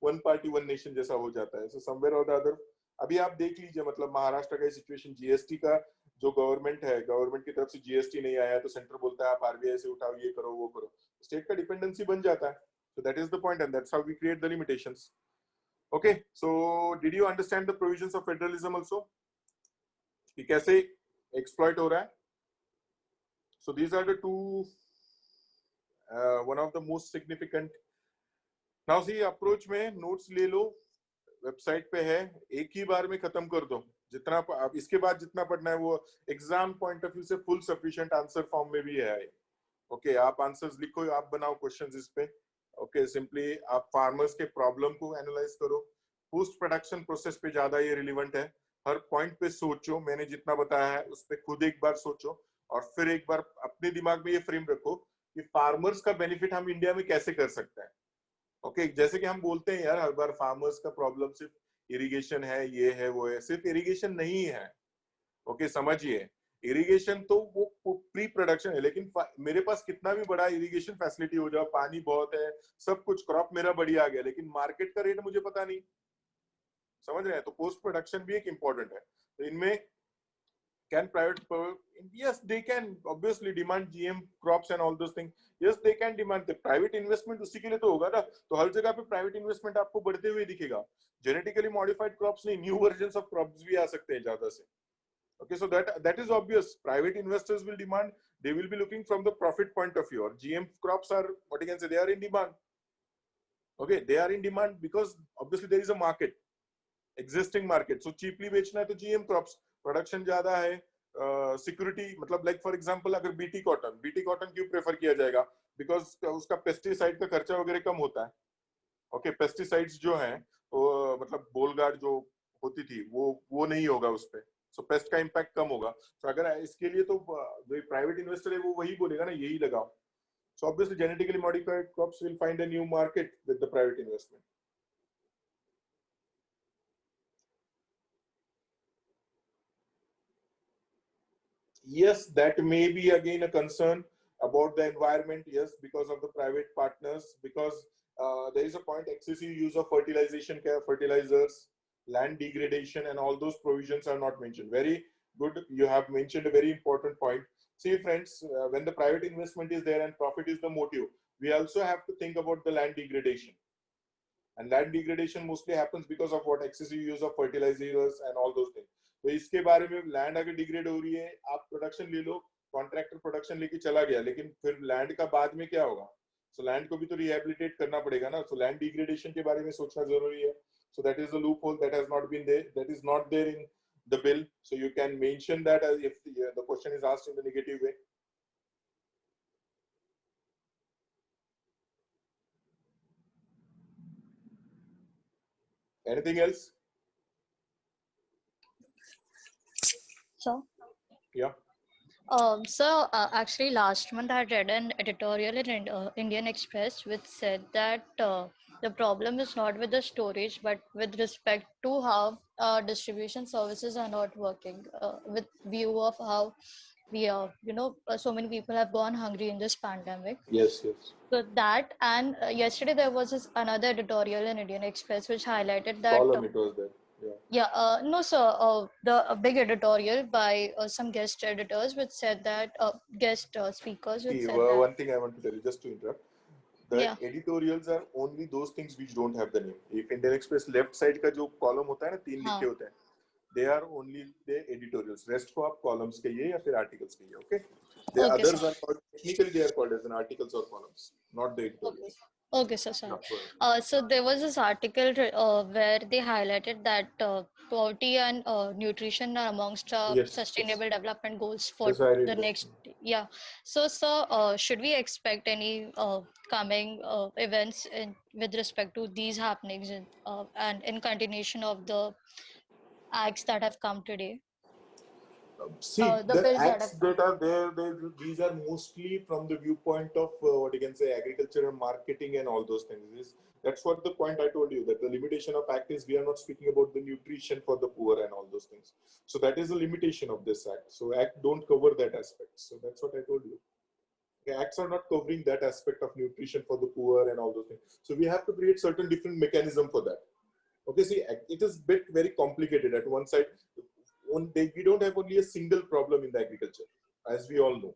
one party one nation जैसा हो जाता है. So somewhere or the other, अभी आप देख लीजिए, मतलब महाराष्ट्र का सिचुएशन, GST का जो गवर्नमेंट है, गवर्नमेंट की तरफ से GST नहीं आया तो सेंटर बोलता है आप RBI से उठाओ, ये करो वो करो, स्टेट का डिपेंडेंसी बन जाता है. So that is the point, and that's how we create the limitations. Okay, so did you understand the provisions of federalism also? कि कैसे exploit हो रहा है? So these are the two, one of the most significant. Now see, approach में notes ले लो. Website पे है, एक ही बार में खत्म कर दो जितना आप इसके बाद जितना पढ़ना है वो एग्जाम पॉइंट ऑफ व्यू से फुल सफिशिएंट आंसर फॉर्म में भी है। ओके आप आंसर्स लिखो, आप बनाओ क्वेश्चंस इस पे। ओके सिंपली आप फार्मर्स के प्रॉब्लम को एनालाइज करो। पोस्ट प्रोडक्शन प्रोसेस पे ज्यादा ये रिलेवेंट है। हर पॉइंट पे सोचो, मैंने जितना बताया है उस पे खुद एक बार सोचो और फिर एक बार अपने दिमाग में ये फ्रेम रखो कि फार्मर्स का बेनिफिट हम इंडिया में कैसे कर सकते हैं। ओके जैसे कि हम बोलते हैं यार हर बार फार्मर्स का प्रॉब्लम सिर्फ इरिगेशन है, ये है वो है, सिर्फ इरिगेशन नहीं है। ओके समझिए, इरिगेशन तो वो प्री प्रोडक्शन है, लेकिन मेरे पास कितना भी बड़ा इरिगेशन फैसिलिटी हो जाए, पानी बहुत है, सब कुछ क्रॉप मेरा बढ़िया आ गया, लेकिन मार्केट का रेट मुझे पता नहीं। समझ रहे हैं? तो पोस्ट प्रोडक्शन भी एक इंपॉर्टेंट है। तो इनमें can private yes they can obviously demand GM crops and all those things, yes they can demand the private investment उसी के लिए तो होगा ना। तो हर जगह पे प्राइवेट इन्वेस्टमेंट आपको बढ़ते हुए दिखेगा। जेनेटिकली मॉडिफाइड क्रॉप्स नहीं, न्यू वर्जन्स ऑफ क्रॉप्स भी आ सकते हैं ज्यादा से। Okay, so that is obvious. Private investors will demand. They will be looking from the profit point of view. Or GM crops are what you can say. They are in demand. Okay, they are in demand because obviously there is a market, existing market. So cheaply बेचना है तो GM crops. Production ज्यादा है. Security मतलब like for example अगर BT cotton क्यों prefer किया जाएगा? Because उसका pesticide का खर्चा वगैरह कम होता है. Okay, pesticides जो हैं वो मतलब बोलगार्ड जो होती थी वो नहीं होगा उस पे। सो पेस्ट का इम्पैक्ट कम होगा। तो अगर इसके लिए तो जो प्राइवेट इन्वेस्टर है वो वही बोलेगा ना यही लगाओ। So obviously genetically modified crops will find a new market with the private investment. Yes, that may be again a concern about the environment. Yes, because of the private partners, because there is a point excessive use of fertilizers, land degradation, and all those provisions are not mentioned. Very good. You have mentioned a very important point. See, friends, when the private investment is there and profit is the motive, we also have to think about the land degradation. And land degradation mostly happens because of what excessive use of fertilizers and all those things. तो इसके बारे में land अगर degrade हो रही है, आप production ले लो, कॉन्ट्रैक्टर प्रोडक्शन लेके चला गया, लेकिन फिर लैंड का बाद में क्या होगा? सो लैंड को भी तो रिहेबिलिटेट करना पड़ेगा ना। सो लैंड डिग्रेडेशन के बारे में सोचना जरूरी है। So that is the loophole that has not been there, that is not there in the bill. So you can mention that if the question is asked in the negative way. Anything else? So Yeah. So actually, last month I read an editorial in Indian Express which said that the problem is not with the storage, but with respect to how distribution services are not working. With view of how we are, so many people have gone hungry in this pandemic. Yes, yes. So that, and yesterday there was another editorial in Indian Express which highlighted that. Column it was there. Yeah. Yeah, no, sir. A big editorial by some guest editors, which said that guest speakers, which See, said that. one thing I want to tell you, just to interrupt, the Yeah. editorials are only those things which don't have the name. If Indian Express left side का जो column होता है ना, 3 लिखे होते हैं, they are only the editorials. Rest को आप columns कहिए या फिर articles कहिए, okay? The Okay, others sir. are called, technically they are called as an articles or columns, not the Okay. editorials. Okay, sir. Sorry. Yeah, So there was this article where they highlighted that poverty and nutrition are amongst yes, sustainable development goals for yes, I read the that. next. Yeah. So, sir, should we expect any coming events with respect to these happenings and in continuation of the acts that have come today? See, The the bills that acts have come. that are there, these are mostly from the viewpoint of what you can say agriculture and marketing and all those things. That's what the point I told you, that the limitation of act is we are not speaking about the nutrition for the poor and all those things. So that is the limitation of this act. So act don't cover that aspect. So that's what I told you. Okay, acts are not covering that aspect of nutrition for the poor and all those things. So we have to create certain different mechanism for that. Okay, see, it is bit very complicated. At one side, we don't have only a single problem in the agriculture, as we all know.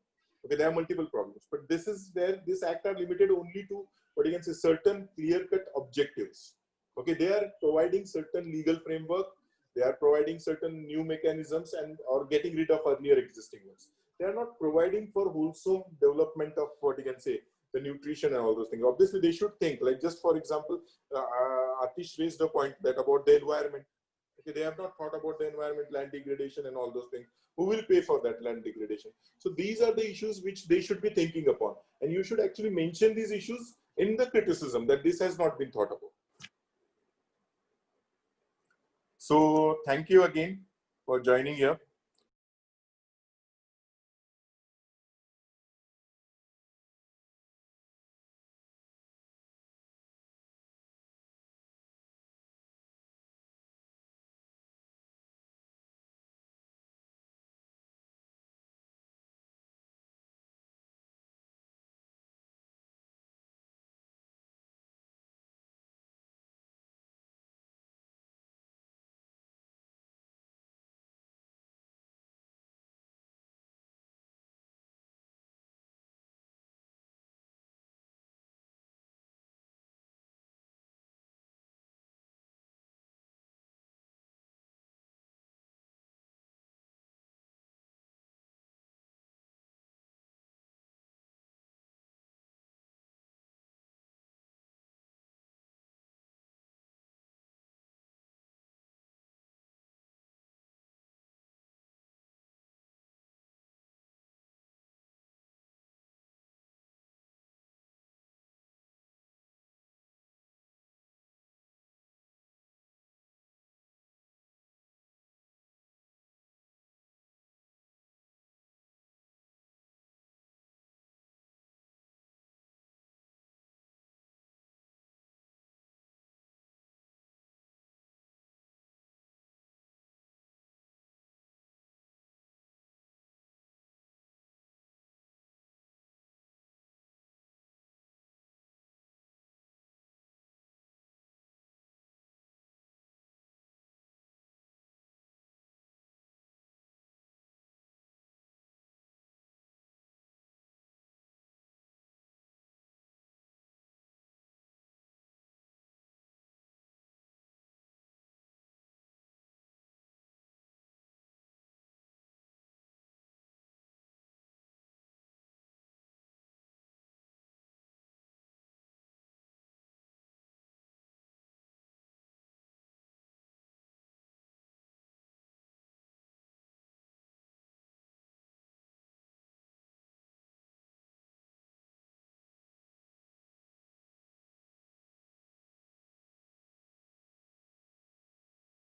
Okay, there are multiple problems, but this is where this act are limited only to what you can say certain clear-cut objectives. Okay, they are providing certain legal framework, they are providing certain new mechanisms and or getting rid of earlier existing ones. They are not providing for wholesome development of what you can say the nutrition and all those things. Obviously, they should think, like, just for example, Atish raised a point that about the environment. Okay, they have not thought about the environment, land degradation and all those things. Who will pay for that land degradation? So these are the issues which they should be thinking upon. And you should actually mention these issues in the criticism that this has not been thought about. So thank you again for joining here.